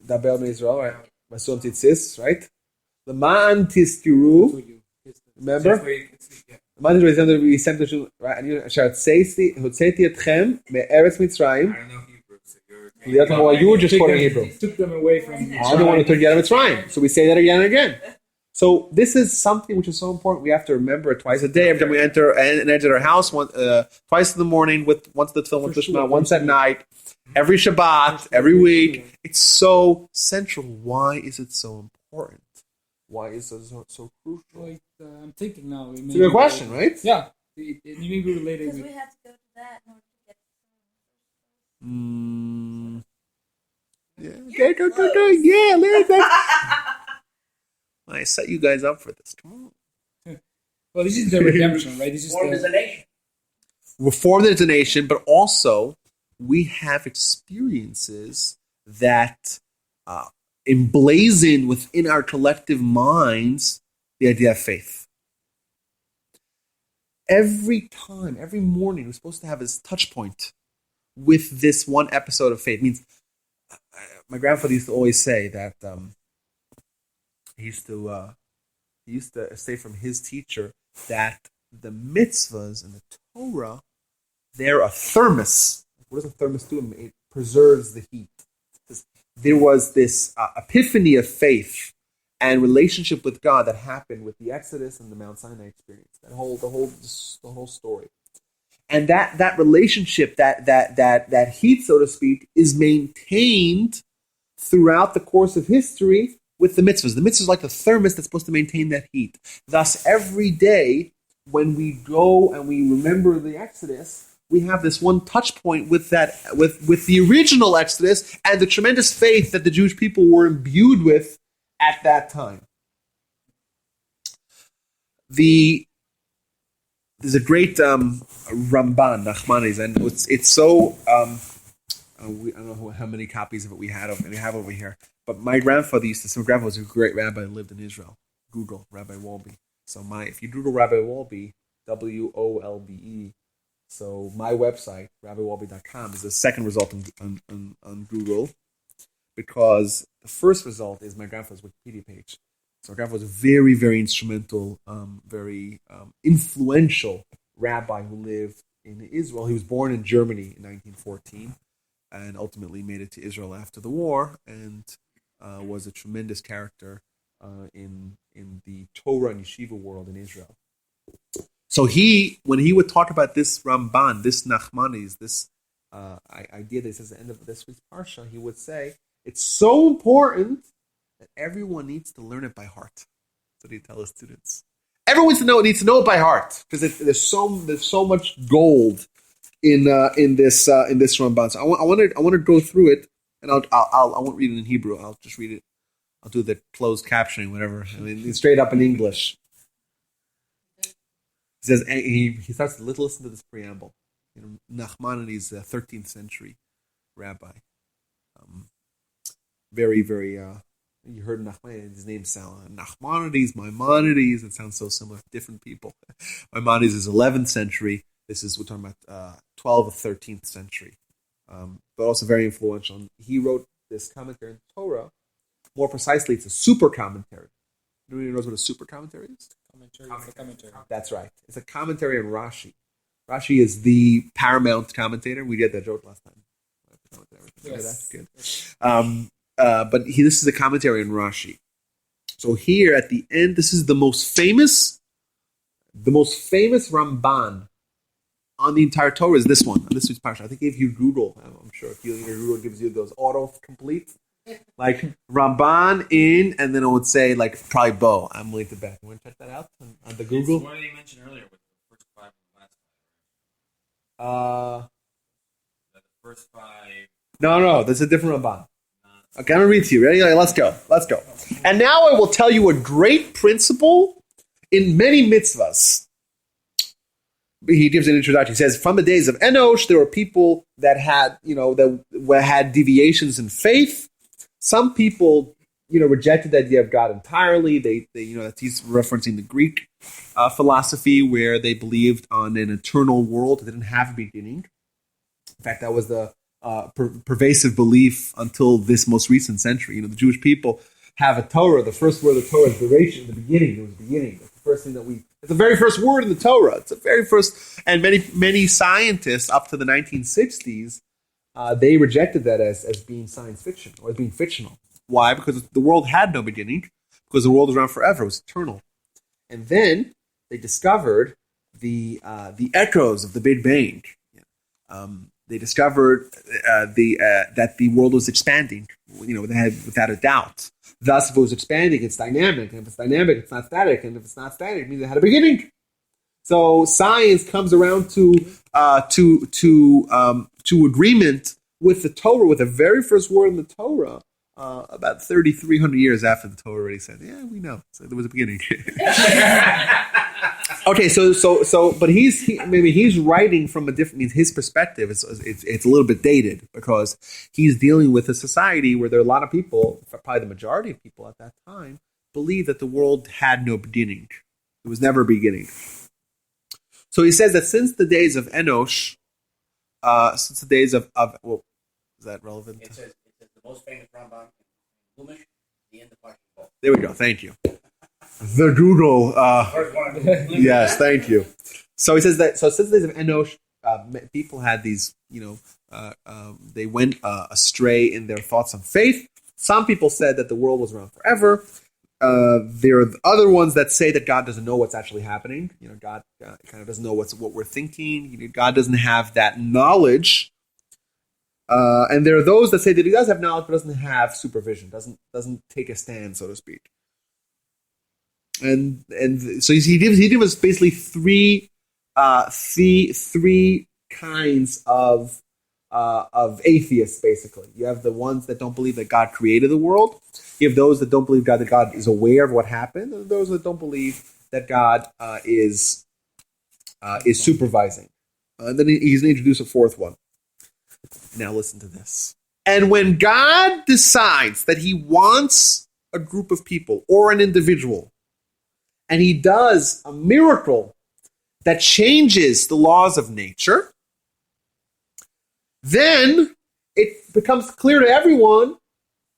Dabel me Israel, right? Vasum Titzis, right? The Ma'an Tiskiru. Remember? The Ma'an Tiskiru, we sent to right? And you shall say, Hotzeti Etchem, Me'eretz Mitzrayim. I don't know Hebrew, so you're... You were just quoting Hebrew. Took them away from I don't want to turn out of Mitzrayim. So we say that again and again. So this is something which is so important. We have to remember it twice a day. Every time we enter our house, twice in the morning, once the Tefillin, once the Shema, once at night, every Shabbat, every week. It's so central. Why is it so important? Why is it so crucial? Well, I'm thinking now. It's a good question, right? Yeah. It may be related Because with... we have to go to that in order to get Yeah, yeah, I set you guys up for this. Come on. Well, this is the redemption, right? This is Formed as a nation. We're formed as a nation, but also we have experiences that emblazon within our collective minds the idea of faith. Every time, every morning, we're supposed to have this touch point with this one episode of faith. It means my grandfather used to always say that he used to say from his teacher that the mitzvahs and the Torah they're a thermos. What does a thermos do? It preserves the heat. There was this epiphany of faith and relationship with God that happened with the Exodus and the Mount Sinai experience. The whole story, and that relationship, that heat, so to speak, is maintained throughout the course of history with the mitzvahs. The mitzvahs is like the thermos that's supposed to maintain that heat. Thus, every day when we go and we remember the Exodus, we have this one touch point with the original Exodus and the tremendous faith that the Jewish people were imbued with at that time. There's a great Ramban, Nachmanides, and it's so I don't know how many copies of it we have over here. But my grandfather was a great rabbi and lived in Israel. Google Rabbi Wolbe. So if you Google Rabbi Wolbe, Wolbe. So my website, rabbiwolbe.com, is the second result on Google, because the first result is my grandfather's Wikipedia page. So my grandfather was a very, very instrumental, very influential rabbi who lived in Israel. He was born in Germany in 1914 and ultimately made it to Israel after the war, and was a tremendous character in the Torah and yeshiva world in Israel. So when he would talk about this Ramban, this Nachmanides, this idea that he says at the end of this week's Parsha, he would say, it's so important that everyone needs to learn it by heart. That's what he tells his students. Everyone needs to know it by heart, because there's so much gold in this Ramban. So I want to go through it, and I won't read it in Hebrew. I'll just read it. I'll do the closed captioning, whatever. I mean, straight up in English. He says he starts to listen to this preamble. Nachmanides, 13th century rabbi, very, very. You heard Nachmanides. His name sounds Nachmanides, Maimonides. It sounds so similar. Different people. Maimonides is 11th century. We're talking about 12th or 13th century, but also very influential. He wrote this commentary on Torah. More precisely, it's a super commentary. Anybody knows what a super commentary is? Commentary. That's right. It's a commentary on Rashi. Rashi is the paramount commentator. We did that joke last time. Yes. Good. But this is a commentary on Rashi. So here at the end, this is the most famous Ramban on the entire Torah is this one. On this week's parsha. I think if you Google, I'm sure if your Google gives you those auto-complete, like Ramban in, and then it would say like probably Bo. I'm willing to bet. You want to check that out on the Google? It's what you mentioned earlier with the first five and the last five. The first five. No, that's a different Ramban. Okay, I'm going to read to you. Ready? Let's go. And now I will tell you a great principle in many mitzvahs. He gives an introduction. He says, from the days of Enosh, there were people that had, that had deviations in faith. Some people, rejected the idea of God entirely. They that he's referencing the Greek philosophy, where they believed on an eternal world that didn't have a beginning. In fact, that was the pervasive belief until this most recent century. The Jewish people have a Torah. The first word of the Torah is Bereshit, the beginning. It was beginning. That's the first thing it's the very first word in the Torah. It's the very first, and many scientists up to the 1960s, they rejected that as being science fiction or as being fictional. Why? Because the world had no beginning, because the world was around forever. It was eternal. And then they discovered the echoes of the Big Bang. They discovered that the world was expanding, without a doubt. Thus, if it was expanding, it's dynamic. And if it's dynamic, it's not static. And if it's not static, it means it had a beginning. So science comes around to agreement with the Torah, with the very first word in the Torah, about 3,300 years after the Torah already said, "Yeah, we know." So there was a beginning. Okay, but he's writing from a different. His perspective it's a little bit dated, because he's dealing with a society where there are a lot of people, probably the majority of people at that time, believe that the world had no beginning. There was never a beginning. So he says that since the days of Enosh, since the days of is that relevant? It says the most famous Ramban in Chumash, the end of Parshat. There we go. Thank you. The Google. Yes, thank you. So he says that. So since the days of Enosh, people had these, they went astray in their thoughts on faith. Some people said that the world was around forever. There are other ones that say that God doesn't know what's actually happening. God kind of doesn't know what we're thinking. God doesn't have that knowledge. And there are those that say that he does have knowledge, but doesn't have supervision, doesn't take a stand, so to speak. And so he gives us basically three kinds of atheists. Basically, you have the ones that don't believe that God created the world. You have those that don't believe that God is aware of what happened, and those that don't believe that God is supervising. And then he's going to introduce a fourth one. Now listen to this. And when God decides that he wants a group of people or an individual, and he does a miracle that changes the laws of nature, then it becomes clear to everyone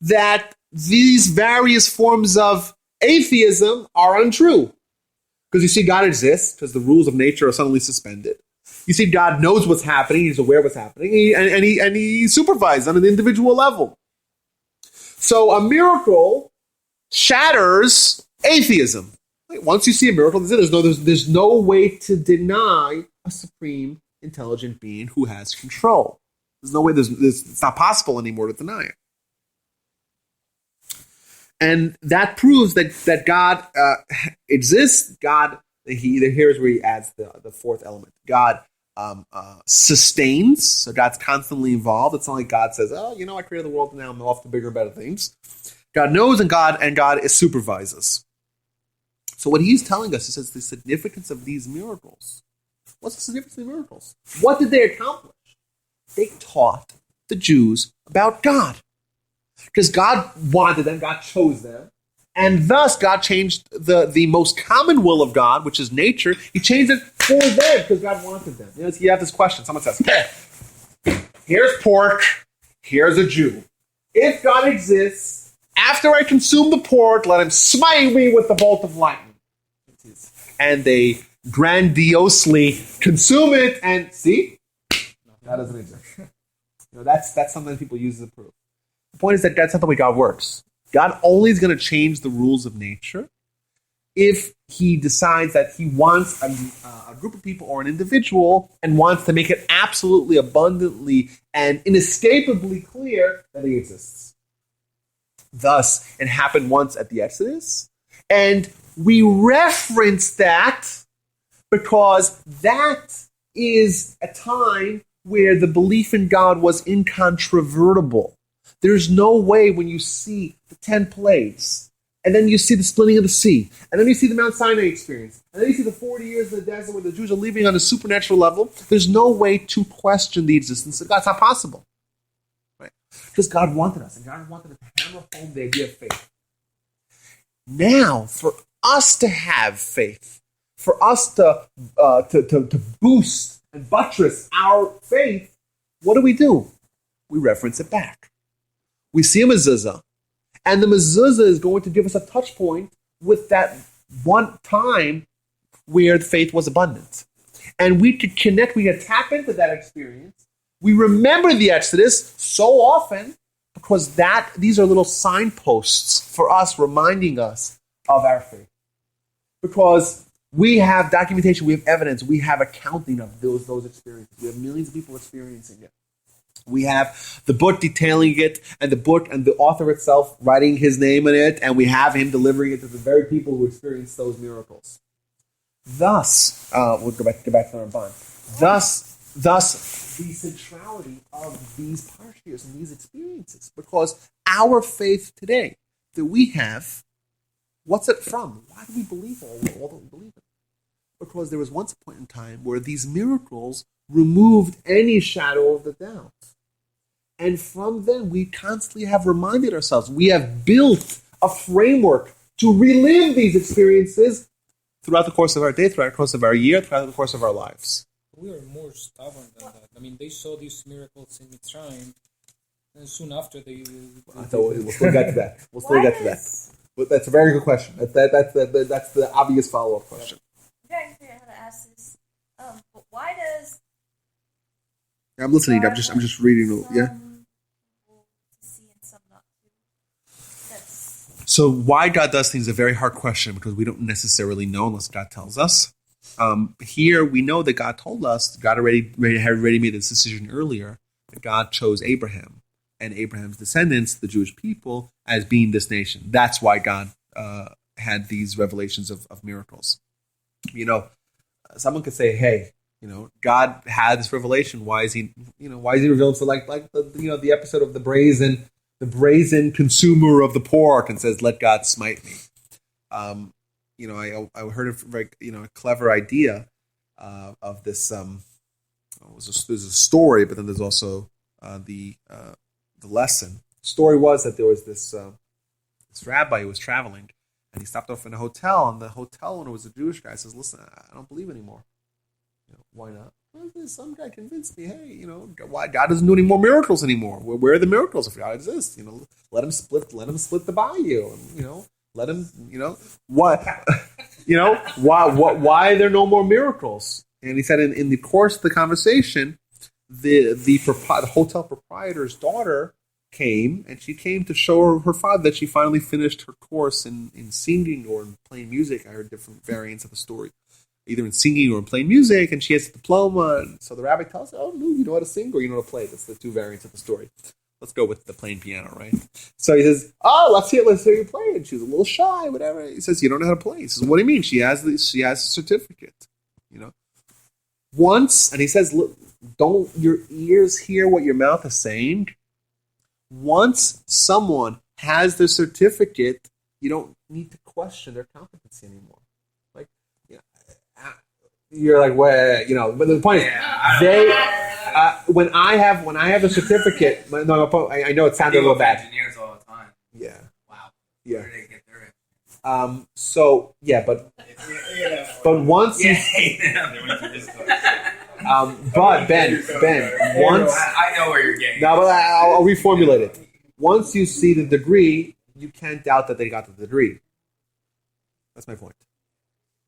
that these various forms of atheism are untrue. Because you see, God exists because the rules of nature are suddenly suspended. You see, God knows what's happening. He's aware of what's happening. And he supervises on an individual level. So a miracle shatters atheism. Once you see a miracle, there's no way to deny a supreme intelligent being who has control. There's no way. It's not possible anymore to deny it. And that proves that God exists. God, here's where he adds the fourth element. God sustains, so God's constantly involved. It's not like God says, "Oh, I created the world, and now I'm off to bigger and better things." God knows, and God supervises. So what he's telling us, he says, the significance of these miracles. What's the significance of the miracles? What did they accomplish? They taught the Jews about God. Because God wanted them, God chose them, and thus God changed the most common will of God, which is nature. He changed it for them because God wanted them. You have this question. Someone says, here's pork, here's a Jew. If God exists, after I consume the pork, let him smite me with the bolt of lightning. And they grandiosely consume it, and see? That doesn't exist. That's something that people use as a proof. The point is that that's not the way God works. God only is going to change the rules of nature if he decides that he wants a group of people or an individual and wants to make it absolutely abundantly and inescapably clear that he exists. Thus, it happened once at the Exodus, and we reference that because that is a time where the belief in God was incontrovertible. There's no way when you see the 10 plagues, and then you see the splitting of the sea, and then you see the Mount Sinai experience, and then you see the 40 years in the desert where the Jews are living on a supernatural level, there's no way to question the existence of God. It's not possible. Right? Because God wanted us, and God wanted to hammer home the idea of faith. Now, for us to have faith, for us to boost and buttress our faith, what do? We reference it back. We see a mezuzah, and the mezuzah is going to give us a touch point with that one time where the faith was abundant. And we could connect, we could tap into that experience. We remember the Exodus so often because these are little signposts for us, reminding us of our faith. Because we have documentation, we have evidence, we have accounting of those experiences. We have millions of people experiencing it. We have the book detailing it, and the book and the author itself writing his name in it, and we have him delivering it to the very people who experienced those miracles. Thus, we'll go back to the Ramban. Thus, the centrality of these parshias and these experiences, because our faith today that we have, what's it from? Why do we believe all that we believe in? Because there was once a point in time where these miracles removed any shadow of the doubt. And from then, we constantly have reminded ourselves, we have built a framework to relive these experiences throughout the course of our day, throughout the course of our year, throughout the course of our lives. We are more stubborn than that. I mean, they saw these miracles in Mitzrayim, and soon after we'll still get to that. But that's a very good question. That's the obvious follow-up question. I'm trying to figure out how to ask this. But why does I'm listening. I'm just reading. Yeah. To see and some not to. That's So why God does things is a very hard question because we don't necessarily know unless God tells us. Here we know that God told us. God had already made this decision earlier. That God chose Abraham and Abraham's descendants, the Jewish people, as being this nation. That's why God had these revelations of miracles. Someone could say, "Hey, God had this revelation. Why is he revealed?" So like the episode of the brazen consumer of the pork and says, "Let God smite me." I heard of a clever idea of this. There's a story, but then there's also the lesson. The story was that there was this rabbi who was traveling, and he stopped off in a hotel, and the hotel owner was a Jewish guy. Says, "Listen, I don't believe anymore." Why not? Well, some guy convinced me. Hey, why God doesn't do any more miracles anymore? Where are the miracles if God exists? Let him split the bayou, and let him. What? Why are there no more miracles? And he said in the course of the conversation, the hotel proprietor's daughter came, and she came to show her father that she finally finished her course in singing or in playing music. I heard different variants of the story, either in singing or in playing music, and she has a diploma. And so the rabbi tells her, "Oh, no, you know how to sing or you know how to play." That's the two variants of the story. Let's go with the playing piano, right? So he says, "Oh, let's hear you play." And she's a little shy, whatever. He says, "You don't know how to play." He says, "What do you mean? She has a certificate." Once, and he says, "Look, don't your ears hear what your mouth is saying?" Once someone has their certificate, you don't need to question their competency anymore. Like, you're like, well, but the point is, when I have the certificate, I know it sounded a little bad. Engineers all the time. Yeah. Wow. Yeah. Where do they get their but once you, they went to this place. but Ben, once I know where you're getting. now, but I'll reformulate it. Once you see the degree, you can't doubt that they got the degree. That's my point.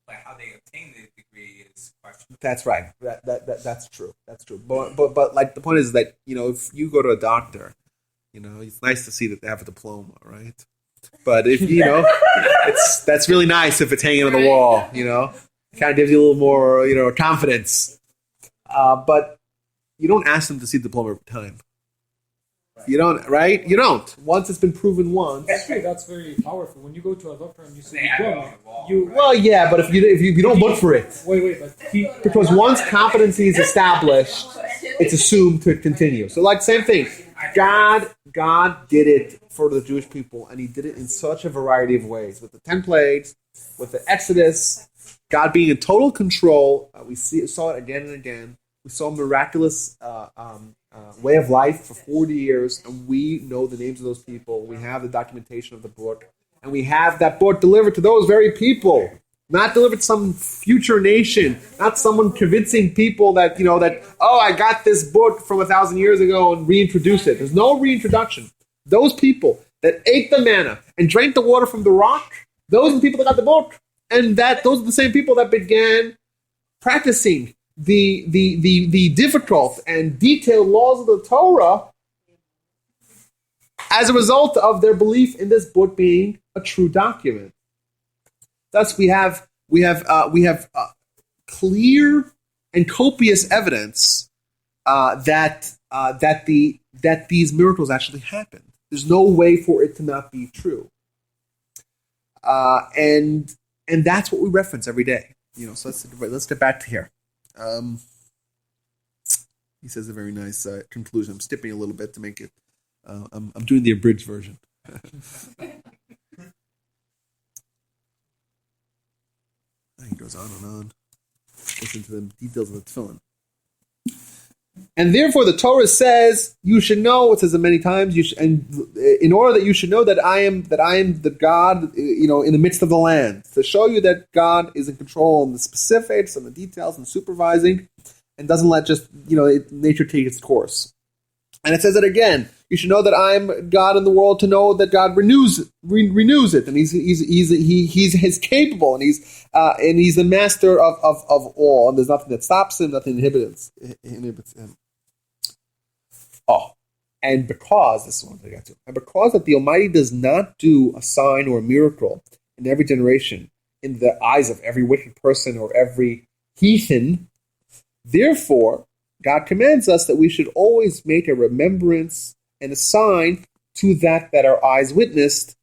But how they obtain the degree is questionable. That's right. That's true. That's true. But like the point is that if you go to a doctor, it's nice to see that they have a diploma, right? But if that's really nice if it's hanging on the wall. Kind of gives you a little more confidence. But you don't ask them to see the diploma every time. You don't, right? You don't. Once it's been proven once. Actually, that's very powerful. When you go to a doctor and you say They have it on diploma, the wall, you right? Well, yeah, but if you don't look for it, wait, but because once competency is established, it's assumed to continue. So, like, same thing. God did it for the Jewish people, and He did it in such a variety of ways. With the 10 plagues, with the Exodus, God being in total control. We saw it again and again. We saw a miraculous way of life for 40 years, and we know the names of those people. We have the documentation of the book, and we have that book delivered to those very people, not delivered to some future nation, not someone convincing people that, I got this book from 1,000 years ago and reintroduced it. There's no reintroduction. Those people that ate the manna and drank the water from the rock, those are the people that got the book, and those are the same people that began practicing the difficult and detailed laws of the Torah as a result of their belief in this book being a true document. Thus, we have clear and copious evidence that these miracles actually happened. There's no way for it to not be true, and that's what we reference every day. So let's get back to here. He says a very nice conclusion. I'm skipping a little bit to make it. I'm doing the abridged version. He goes on and on. Gets into the details of the tefillin. And therefore, the Torah says you should know. It says it many times. In order that you should know that I am the God, in the midst of the land, to show you that God is in control in the specifics and the details and supervising, and doesn't let just nature take its course. And it says it again. You should know that I'm God in the world, to know that God renews it, and he's capable, and he's the master of all, and there's nothing that stops him, nothing inhibits him. Oh, and because, this is one thing I got to, and because that the Almighty does not do a sign or a miracle in every generation in the eyes of every wicked person or every heathen, therefore, God commands us that we should always make a remembrance and a sign to that our eyes witnessed,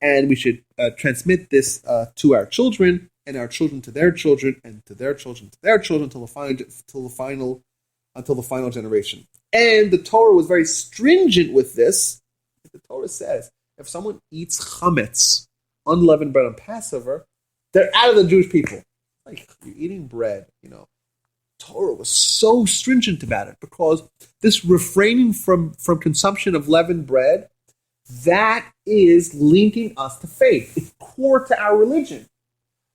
and we should transmit this to our children, and our children to their children, and to their children to their children, until the final generation. And the Torah was very stringent with this. The Torah says if someone eats chametz, unleavened bread on Passover, they're out of the Jewish people. Like, you're eating bread, Torah was so stringent about it because this refraining from consumption of leavened bread, that is linking us to faith. It's core to our religion.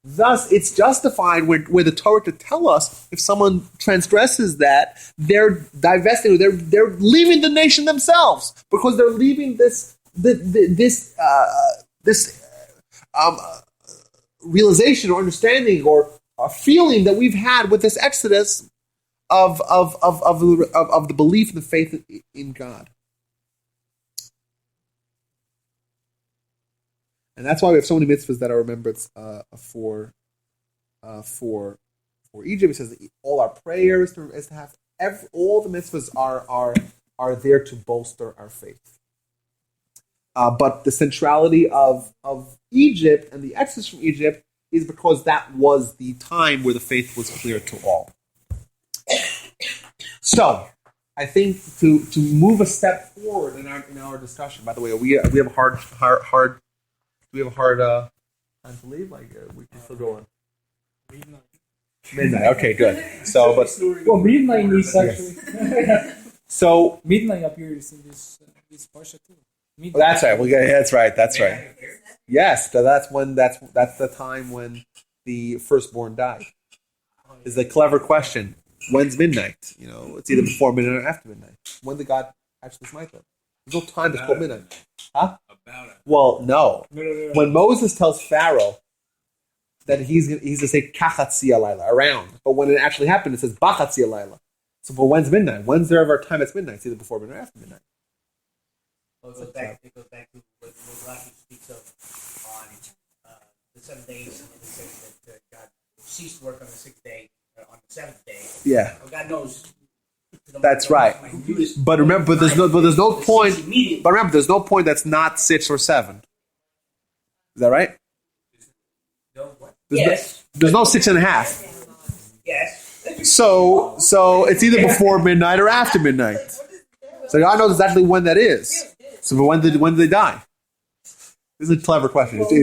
Thus, it's justified where the Torah to tell us if someone transgresses that, they're divesting, or they're leaving the nation themselves because they're leaving this realization or understanding or a feeling that we've had with this Exodus of the belief and the faith in God. And that's why we have so many mitzvahs that are remembered for Egypt. It says that all our prayers is to have all the mitzvahs are there to bolster our faith. But the centrality of Egypt and the Exodus from Egypt is because that was the time where the faith was clear to all. So, I think to move a step forward in our discussion. By the way, we have a hard. Do we have a hard time to leave? Like we can still go on. Midnight. Okay, good. So, but midnight is actually. So midnight appears in this parsha too. Well, that's right. That's right. That's right. Yes, so that's the time when the firstborn died. Is a clever question. When's midnight? It's either before midnight or after midnight. When did God actually smite them? There's no time to call midnight. Huh? About it. Well, no. No. When Moses tells Pharaoh that he's going to say kachatzi alayla, around, but when it actually happened, it says bachatzi alayla. So, but when's midnight? When's there ever a time it's midnight? It's either before midnight or after midnight. Well, it goes back to what Rashi speaks of on the 7 days, and it says that God ceased work on the 6th day, on the 7th day. Yeah. Well, God knows. That's right. But remember, there's no point. But remember, there's no point that's not 6 or 7. Is that right? There's no 6.5. Yes. So it's either before midnight or after midnight. So God knows exactly when that is. So, but when did they die? This is a clever question. It's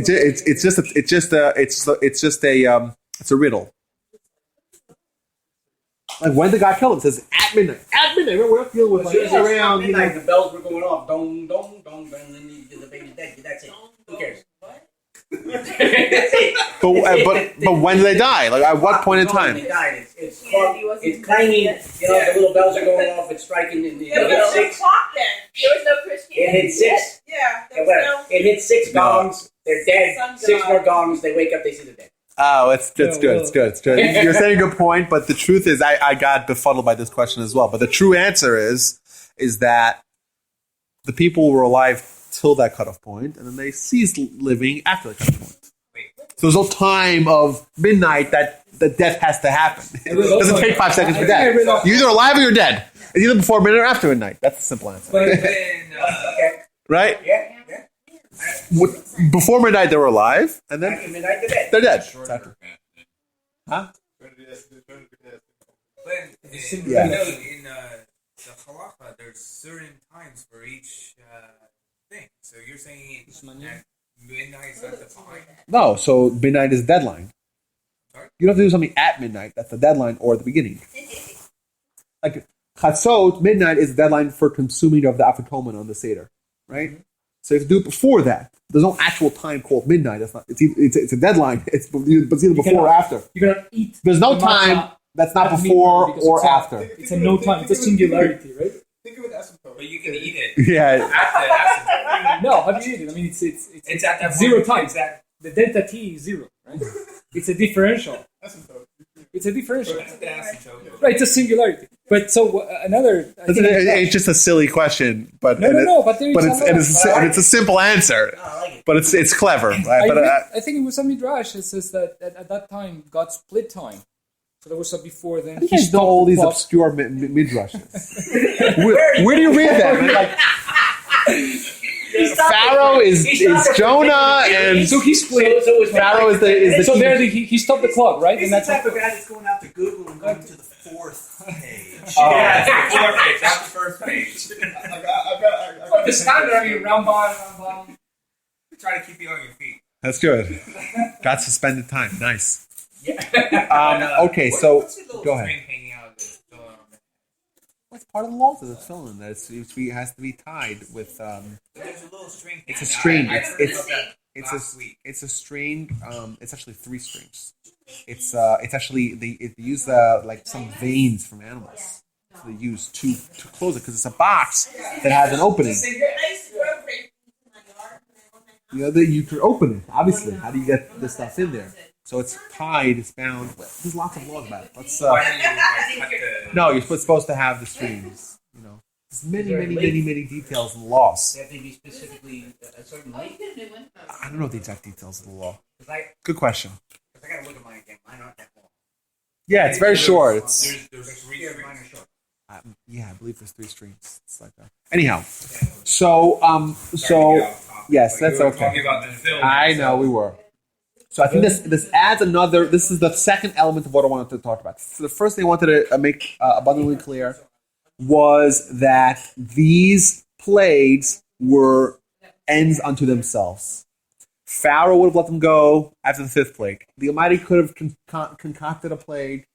a riddle. Like, when did God kill him? It says at midnight. At midnight. We're not dealing with around. Midnight, the bells were going off. Dong, dong, dong, dong, and then the baby's dead. That's it. Who cares? But when do they die? Like, at what point in time? They died. It's clanging. The little bells are going off. It's striking. And There was no clock then. There was no Christianity. It hit 6. Yeah. There was It hit 6 gongs. They're dead. 6 more gongs. They wake up. They see they're dead. Oh, it's good. It's good. You're saying a good point, but the truth is, I got befuddled by this question as well. But the true answer is that the people were alive till that cutoff point, and then they ceased living after the cutoff point. So there's no time of midnight that the death has to happen. It doesn't take 5 seconds for death. You're either alive or you're dead. It's either before midnight or after midnight. That's the simple answer. Right? Yeah. Before midnight, they were alive, and then After midnight, they're dead. they're dead. Shorter. Huh? But Yeah. in the halacha, there's certain times for each thing. So you're saying that midnight is not the time? No, so midnight is the deadline. Sorry? You don't have to do something at midnight. That's the deadline or the beginning. Like Chatzot, midnight is the deadline for consuming of the afikomen on the Seder, right? Mm-hmm. So you have to do it before that. There's no actual time called midnight. That's not. It's a deadline. It's either before or after. You're gonna eat. There's no time that's not before or after. It's a no time. It's a singularity, right? Think of it as asymptote. But you can eat it Yeah. after. No, how do you eat it? I mean, It's at that zero point. time. Exactly. The delta t is 0, right? It's a differential. Asymptote. It's a differential. That's the asymptote. Right, it's a singularity. But so another. I think It's just a silly question, but no. But there but is it's a simple answer. I like it. But it's clever, right? But I think it was a midrash. It says that at that time God split time. So there was a before then. you guys know all these obscure midrashes. where do you read that? Man? Like, Pharaoh is Jonah, and So he split. So Pharaoh is the So there he stopped the clock, right? He's And the that's type of guy that's going out to Google and going to the 4th page. Yeah, it's the 4th page, not the first page. But the standard. I mean, round bottom. We try to keep you on your feet. That's good. Got suspended time. Nice. Yeah. Okay, so What's your little go ahead. string hanging out of the still on the- What's part of the laws of the film? That it has to be tied with. There's a little string. It's a hanging out. string. I heard about that It's last a week. it's a string. It's actually 3 strings. It's actually they use like some veins from animals. So they use to close it because it's a box that has an opening. You could open it. Obviously, how do you get this stuff in there? So it's tied. It's bound. There's lots of laws about it. Let's. Why do you cut the... No, you're supposed to have the strings. You know, there's many details in the laws. They have to be specifically a certain length. I don't know the exact details of the law. Because Good question. I got to look at mine again. Mine aren't that long. Yeah, it's very short. It's There's 3 Yeah, strings. mine are short. yeah, I believe there's 3 strings. It's like that. Anyhow, so Sorry to so get off topic, yes, but that's you were okay. Talking about the film. I know we were. So I think this adds another. This is the second element of what I wanted to talk about. So the first thing I wanted to make abundantly clear was that these plagues were ends unto themselves. Pharaoh would have let them go after the 5th plague. The Almighty could have concocted a plague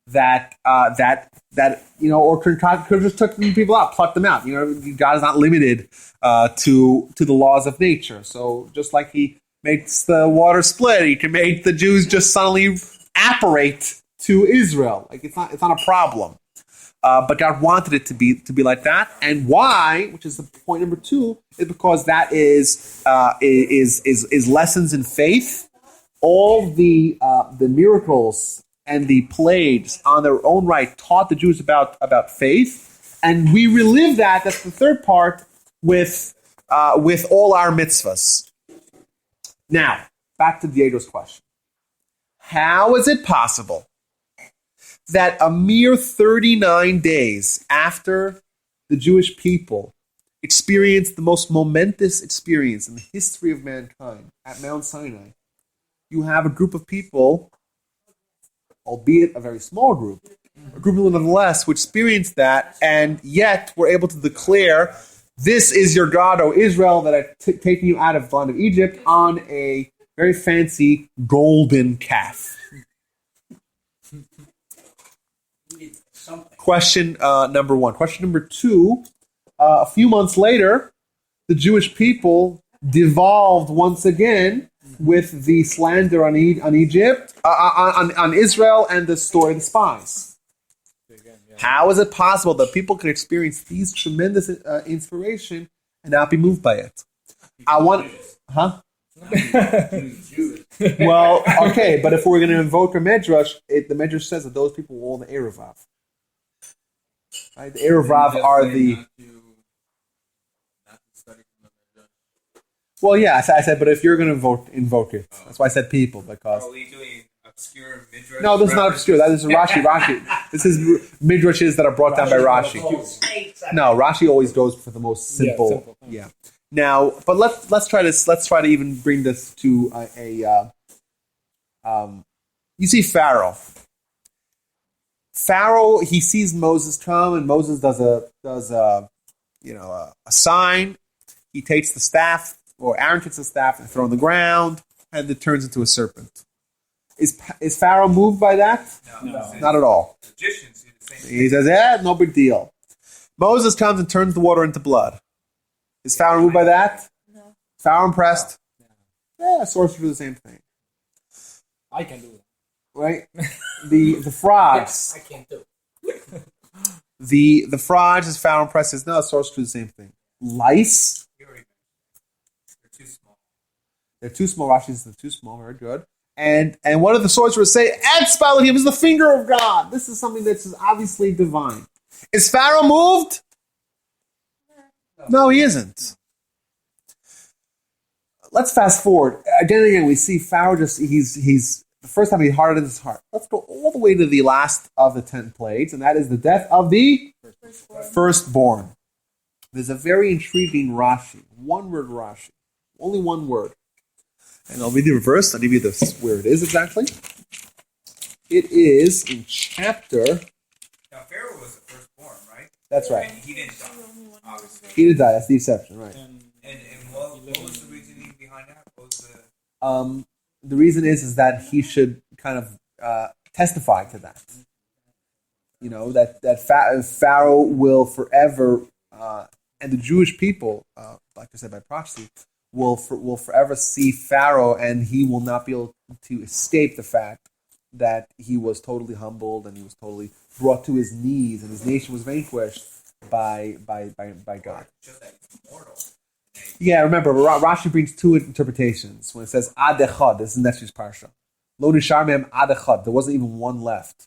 that or could have just took people out, plucked them out. God is not limited to the laws of nature. So just like He makes the water split, He can make the Jews just suddenly apparate to Israel. Like it's not a problem. But God wanted it to be like that, and why? Which is the point number 2, is because that is lessons in faith. All the miracles and the plagues on their own right taught the Jews about faith, and we relive that. That's the third part with all our mitzvahs. Now, back to Diego's question: how is it possible that a mere 39 days after the Jewish people experienced the most momentous experience in the history of mankind at Mount Sinai, you have a group of people, albeit a very small group, a group nonetheless, who experienced that, and yet were able to declare, "This is your God, O Israel, that I've taken you out of the land of Egypt," on a very fancy golden calf. Question number 1. Question number 2, a few months later, the Jewish people devolved once again with the slander on Egypt, on Israel, and the story of the spies. How is it possible that people could experience these tremendous inspiration and not be moved by it? Well, okay, but if we're going to invoke a medrash, the medrash says that those people were all the Erevav. Right? The Erevav are the... Well, yeah, I said, but if you're going to invoke it, that's why I said people, because... Are we doing obscure midrash? No, this is not obscure. That is Rashi. This is midrashes that are brought down by Rashi. No, Rashi always goes for the most simple. Yeah. Now, but let's try this. Let's try to even bring this to you see Pharaoh. Pharaoh, he sees Moses come, and Moses does a sign. He takes the staff, or Aaron takes the staff and throws it on the ground, and it turns into a serpent. Is Pharaoh moved by that? No. Not at all. Magicians do the same He says, no big deal. Moses comes and turns the water into blood. Is Pharaoh moved by that? No. Pharaoh impressed? Yeah, sorcerers do the same thing. I can do it. Right? The frogs. I can't do it. The frogs, as Pharaoh impressed, says, no, sorcerers do the same thing. Lice? They're too small. They're too small. Rashi says they're too small. Very good. And what did the sorcerers say? Etzba Elohim is the finger of God. This is something that's obviously divine. Is Pharaoh moved? No, he isn't. Let's fast forward. Again, we see Pharaoh he's the first time he hardened his heart. Let's go all the way to the last of the 10 plagues, and that is the death of the firstborn. There's a very intriguing Rashi, one-word Rashi, only one word. And I'll read the reverse. I'll give you where it is exactly. It is in chapter. Now Pharaoh was the firstborn, right? That's right. And he didn't die, obviously. He did die. That's the exception, right? And what was the reasoning behind that? What was the The reason is that he should kind of testify to that. You know, that Pharaoh will forever, and the Jewish people, like I said by prophecy, will forever see Pharaoh, and he will not be able to escape the fact that he was totally humbled and he was totally brought to his knees, and his nation was vanquished by God. just that he's mortal? Yeah, remember, Rashi brings two interpretations. When it says ad echad, this is next year's parsha. Lo nishar mehem ad echad, there wasn't even one left.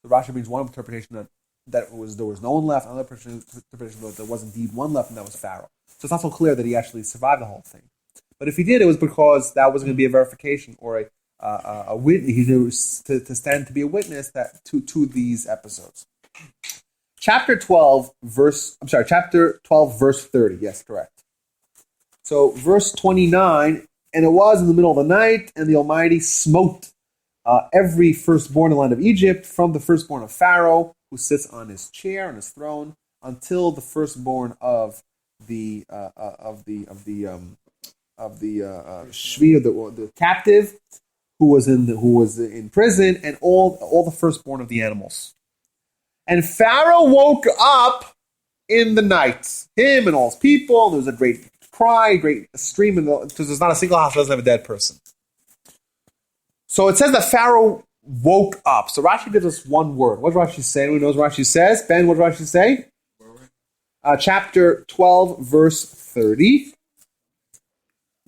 So Rashi brings one interpretation that there was no one left, another interpretation that there was indeed one left, and that was Pharaoh. So it's not so clear that he actually survived the whole thing. But if he did, it was because that was going to be a verification or a witness. He was to stand to be a witness that to these episodes. Chapter 12, verse 30. Yes, correct. So verse 29, and it was in the middle of the night, and the Almighty smote every firstborn in the land of Egypt, from the firstborn of Pharaoh, who sits on his chair, on his throne, until the firstborn of the Shvi, the captive, who was in prison, and all the firstborn of the animals. And Pharaoh woke up in the night, him and all his people. And there was a great cry, great scream, because there's not a single house that doesn't have a dead person. So it says that Pharaoh woke up. So Rashi gives us one word. What does Rashi say? Who knows what Rashi says? Ben, what does Rashi say? Chapter 12, verse 30.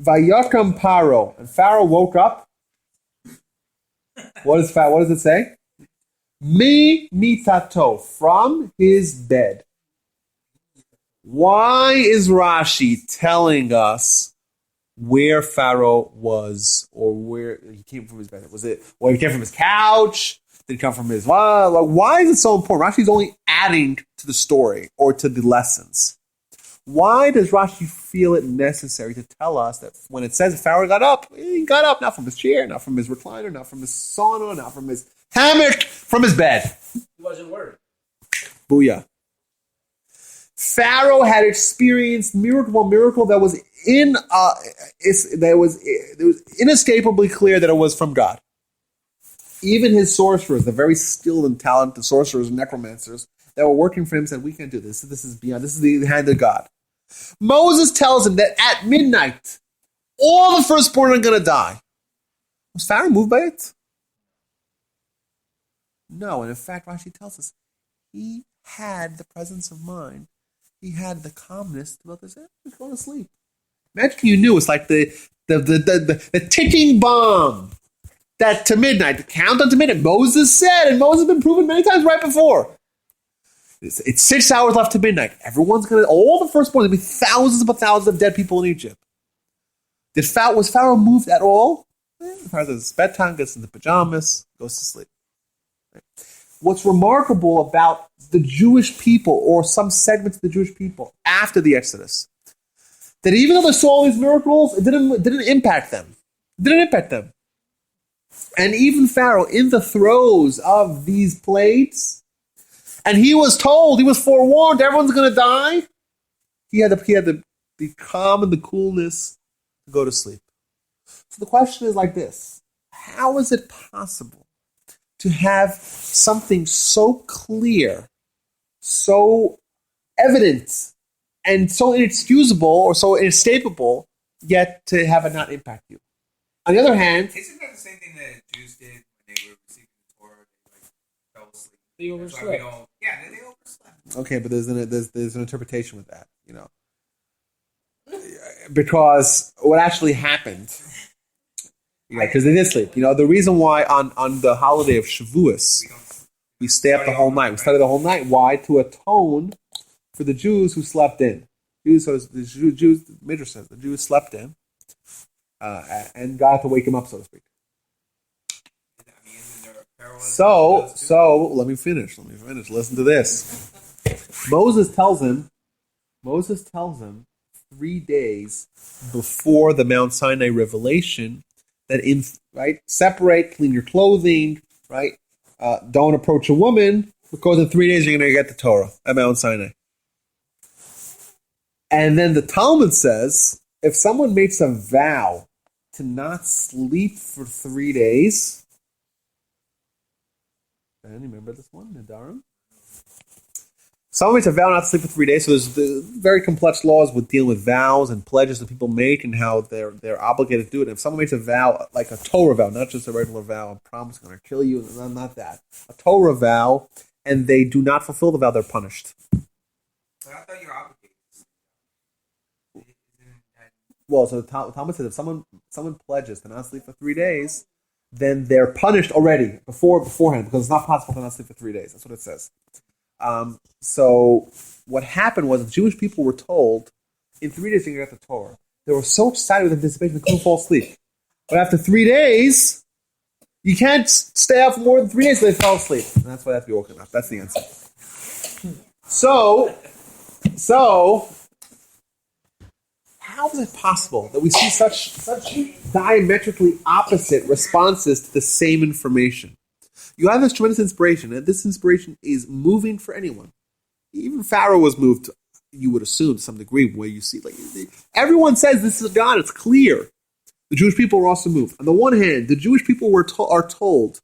Vayakam Paro. And Pharaoh woke up. What does it say? Mi mitato, from his bed. Why is Rashi telling us where Pharaoh was, or where he came from his bed? Was it where he came from his couch? Did he come from his why is it so important? Rashi's only adding to the story or to the lessons. Why does Rashi feel it necessary to tell us that when it says Pharaoh got up, he got up not from his chair, not from his recliner, not from his sauna, not from his hammock, from his bed? He wasn't worried. Booyah. Pharaoh had experienced miracle that was inescapably clear that it was from God. Even his sorcerers, the very skilled and talented sorcerers and necromancers that were working for him, said, "We can't do this. This is beyond. This is the hand of God." Moses tells him that at midnight, all the firstborn are going to die. Was Pharaoh moved by it? No, and in fact, Rashi tells us he had the presence of mind. He had the calmness to just go to sleep. Imagine you knew it's like the ticking bomb that to midnight, the countdown to midnight. Moses said, and Moses has been proven many times right before. It's 6 hours left to midnight. All the firstborn, there'll be thousands upon thousands of dead people in Egypt. Was Pharaoh moved at all? Pharaoh says, bedtime, gets into pajamas, goes to sleep. What's remarkable about the Jewish people, or some segments of the Jewish people after the Exodus, that even though they saw all these miracles, it didn't impact them. It didn't impact them. And even Pharaoh, in the throes of these plagues, and he was forewarned, everyone's going to die, he had the calm and the coolness to go to sleep. So the question is like this: how is it possible to have something so clear, so evident, and so inexcusable or so inescapable, yet to have it not impact you? On the other hand, Isn't that the same thing that Jews did when they were receiving the Torah? They fell asleep. They That's why overslept. they overslept. okay, but there's an interpretation with that, because what actually happened, because they did sleep. The reason why on the holiday of Shavuos, We stay up the whole night. We study the whole night. Why? To atone for the Jews who slept in. So the Jews, the Midrash says, the Jews slept in, and God had to wake him up, so to speak. So let me finish. Listen to this. Moses tells him 3 days before the Mount Sinai revelation that separate, clean your clothing, right? Don't approach a woman because in 3 days you're going to get the Torah at Mount Sinai. And then the Talmud says if someone makes a vow to not sleep for 3 days. And remember this one, Nadarim? Someone makes a vow not to sleep for 3 days, so there's the very complex laws with dealing with vows and pledges that people make and how they're obligated to do it. And if someone makes a vow, like a Torah vow, not just a regular vow, I promise I'm going to kill you, not that. A Torah vow, and they do not fulfill the vow, they're punished. But I thought you were obligated. Well, so the Talmud says if someone pledges to not sleep for 3 days, then they're punished already beforehand because it's not possible to not sleep for 3 days. That's what it says. So what happened was the Jewish people were told in 3 days you're going to get the Torah. They were so excited with anticipation they couldn't fall asleep. But after 3 days, you can't stay up for more than 3 days, so they fell asleep. And that's why they have to be woken up. That's the answer. So how is it possible that we see such diametrically opposite responses to the same information? You have this tremendous inspiration, and this inspiration is moving for anyone. Even Pharaoh was moved, you would assume, to some degree, where you see, everyone says this is God, it's clear. The Jewish people were also moved. On the one hand, the Jewish people are told,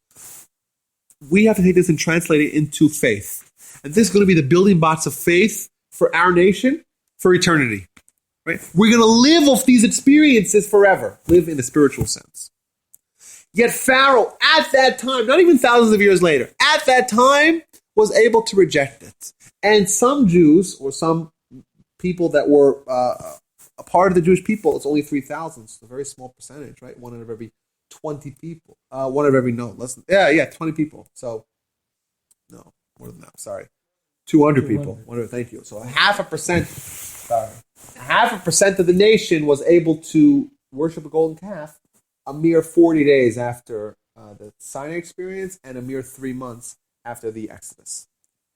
we have to take this and translate it into faith. And this is going to be the building blocks of faith for our nation for eternity. Right? We're going to live off these experiences forever, live in a spiritual sense. Yet Pharaoh, at that time, not even thousands of years later, at that time, was able to reject it. And some Jews, or some people that were a part of the Jewish people, it's only 3,000, so a very small percentage, right? 1 out of every 20 people. 20 people. So, no, more than that, sorry. 200 people. Thank you. So 0.5% of the nation was able to worship a golden calf a mere 40 days after the Sinai experience and a mere 3 months after the Exodus.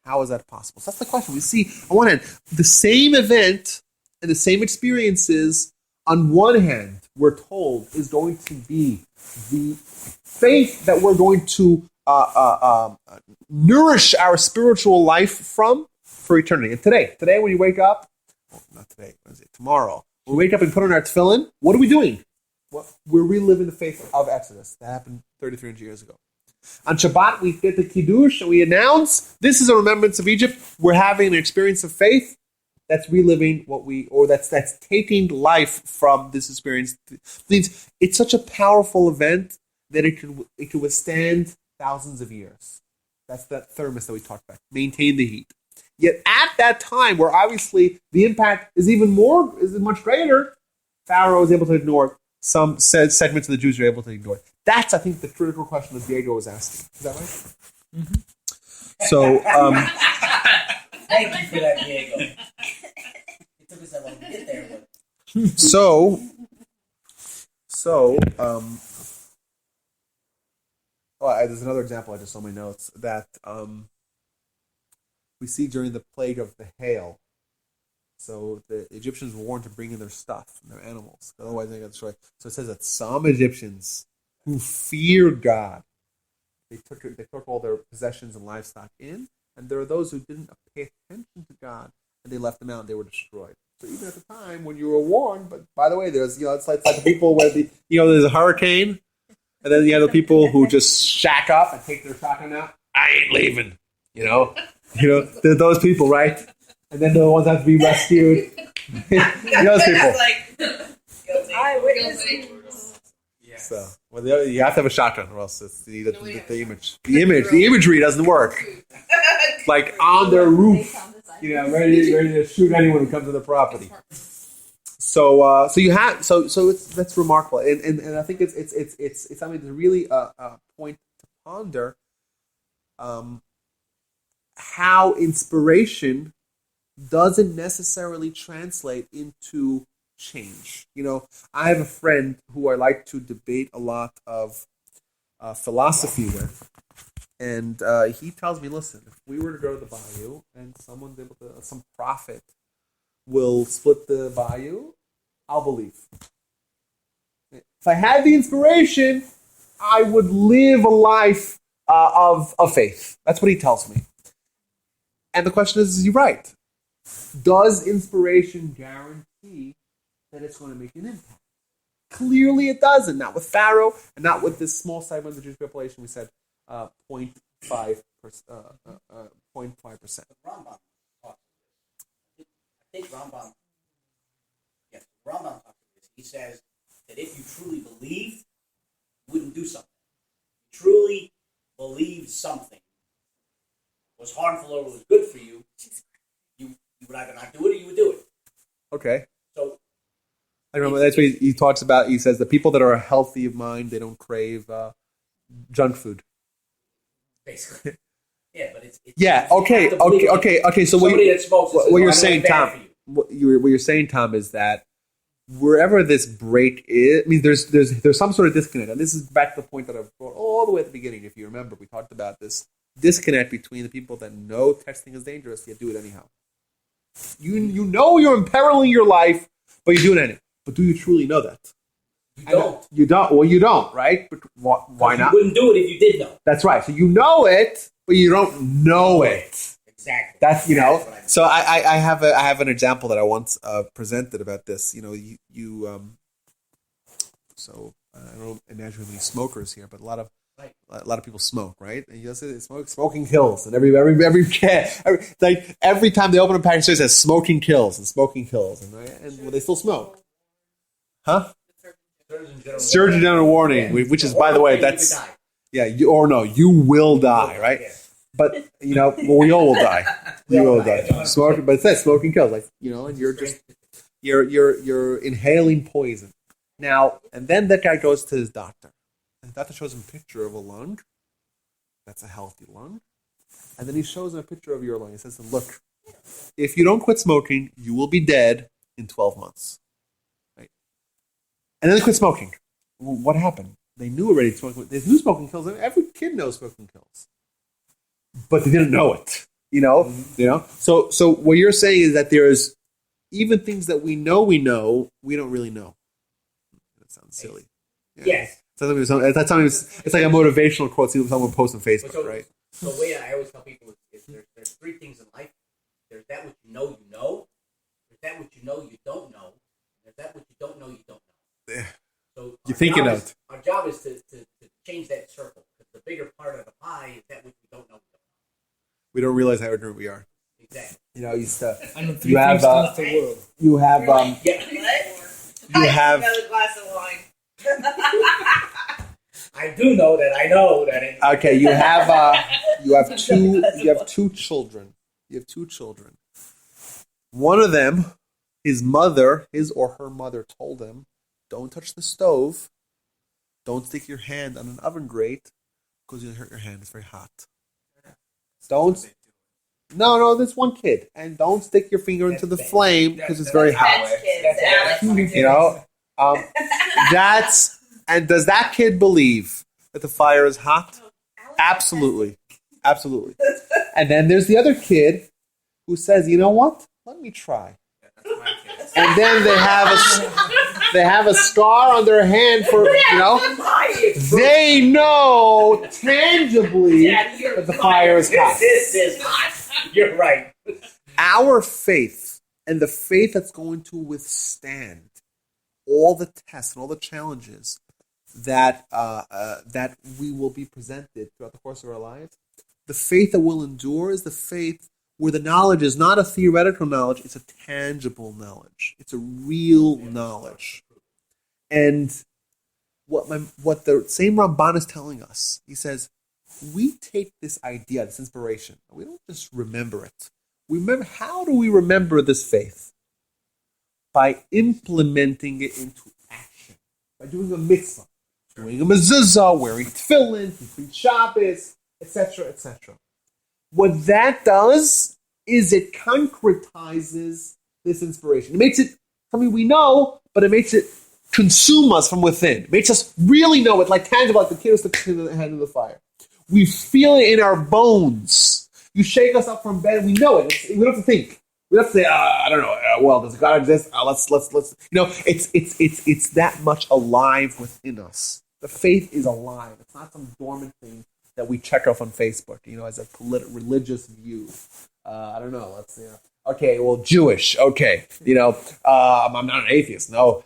How is that possible? So that's the question. We see, on one hand, the same event and the same experiences, on one hand, we're told is going to be the faith that we're going to nourish our spiritual life from for eternity. And today when you wake up, not today, Wednesday, tomorrow, we wake up and put on our tefillin, what are we doing? We're reliving the faith of Exodus. That happened 3,300 years ago. On Shabbat, we get the Kiddush and we announce, this is a remembrance of Egypt. We're having an experience of faith that's reliving that's taking life from this experience. It means it's such a powerful event that it could withstand thousands of years. That's that thermos that we talked about. Maintain the heat. Yet at that time, where obviously the impact is much greater, Pharaoh is able to ignore it. Some segments of the Jews are able to ignore it. That's, I think, the critical question that Diego was asking. Is that right? Mm-hmm. So, thank you for that, Diego. It took us that long to get there, but there's another example I just saw in my notes that we see during the plague of the hail. So the Egyptians were warned to bring in their stuff and their animals, otherwise they got destroyed. So it says that some Egyptians who feared God, they took all their possessions and livestock in, and there are those who didn't pay attention to God and they left them out and they were destroyed. So even at the time when you were warned, but by the way, there's it's like the people where there's a hurricane, and then you have the people who just shack up and take their shotgun out. I ain't leaving. There's those people, right? And then the ones that have to be rescued. Those people. Guilty. Yeah. So, you have to have a shotgun, or else it's the image. The imagery doesn't work. Like on their roof, ready to shoot anyone who comes to the property. So that's remarkable, and I think it's something to really point to ponder. how inspiration doesn't necessarily translate into change. You know, I have a friend who I like to debate a lot of philosophy with, and he tells me, listen, if we were to go to the bayou and some prophet will split the bayou, I'll believe. If I had the inspiration, I would live a life of faith. That's what he tells me. And the question is he right? Does inspiration guarantee that it's going to make an impact? Clearly it doesn't. Not with Pharaoh, and not with this small segment of the Jewish population. We said 0.5%. The Rambam talks I think Rambam talks about this. He says that if you truly believed, you wouldn't do something. If you truly believed something was harmful or was good for you, you would either not do it or you would do it. Okay. So I remember that's what he talks about. He says the people that are healthy of mind, they don't crave junk food. basically, yeah, but it's Yeah. you Okay. have to believe Okay. So somebody that smokes is what you're gonna saying, be bad Tom, for you. what you're saying, Tom, is that wherever this break is, I mean, there's some sort of disconnect, and this is back to the point that I brought all the way at the beginning. If you remember, we talked about this disconnect between the people that know texting is dangerous, yet do it anyhow. You know you're imperiling your life, but you do it anyway. But do you truly know that? You don't. You don't. Well, you don't, right? But why not? You wouldn't do it if you did know. That's right. So you know it, but you don't know it. Exactly. That's what I mean. So I have an example that I once presented about this. You know, so I don't imagine how many smokers here, but a lot of people smoke, right? And you say smoking kills, and every time they open a package, it says smoking kills, and right, and well, they still smoke, huh? Surgeon General warning, which is, by the way, that's you will die, right? Yeah. But we all will die. You will die. Smoking, but it says smoking kills, and you're just you're inhaling poison. Now, and then that guy goes to his doctor, and the doctor shows him a picture of a lung. That's a healthy lung, and then he shows him a picture of your lung. He says, "Look, if you don't quit smoking, you will be dead in 12 months." Right? And then they quit smoking. Well, what happened? They knew already smoking. They knew smoking kills. Every kid knows smoking kills, but they didn't know it. So what you're saying is that there's even things that we know, we don't really know. That sounds silly. Yeah. Yes. It's like a motivational quote someone posts on Facebook, right? So the way I always tell people is there's three things in life. There's that which you know. There's that which you know you don't know. There's that which you don't know you don't know. Yeah. So You're thinking of. Our job is to change that circle. Because the bigger part of the pie is that which we don't know. We don't realize how ignorant we are. Exactly. You have the world. you have Yeah. you have Another glass of wine. I do know that. I know that. okay. You have two children. You have two children. One of them, his or her mother told him, "Don't touch the stove. Don't stick your hand on an oven grate because you'll hurt your hand. It's very hot. Don't." No, there's one kid, and don't stick your finger into the flame because it's very hot. And does that kid believe that the fire is hot? Absolutely. And then there's the other kid who says, "You know what? Let me try." And then they have a scar on their hand for they know tangibly that the fire is hot. This is hot. You're right. Our faith and the faith that's going to withstand all the tests and all the challenges that we will be presented throughout the course of our lives, the faith that will endure is the faith where the knowledge is not a theoretical knowledge, it's a tangible knowledge. It's a real knowledge. And what the same Ramban is telling us, he says, we take this idea, this inspiration, and we don't just remember it. How do we remember this faith? By implementing it into action. By doing a mitzvah, doing a mezuzah, wearing tefillin, keeping Shabbos, etc., etc. What that does is it concretizes this inspiration. It makes it something we know, but it makes it consume us from within. It makes us really know it, like tangible, like the kid who sticks in the hand of the fire. We feel it in our bones. You shake us up from bed, we know it. We don't have to think. We don't have to say, I don't know. Well, does God exist? Let's. It's that much alive within us. The faith is alive. It's not some dormant thing that we check off on Facebook, as a religious view. I don't know. Let's see. Okay, well, Jewish. Okay, I'm not an atheist. No.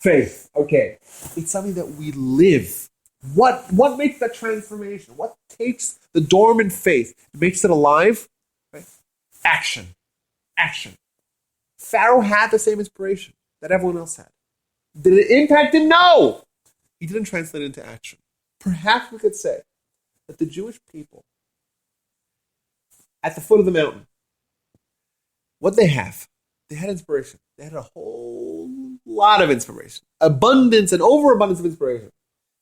Faith. Okay, it's something that we live. What makes that transformation? What takes the dormant faith and makes it alive? Right? Action. Pharaoh had the same inspiration that everyone else had. Did it impact him? No. He didn't translate it into action. Perhaps we could say that the Jewish people at the foot of the mountain, what they had inspiration. They had a whole lot of inspiration. Abundance and overabundance of inspiration.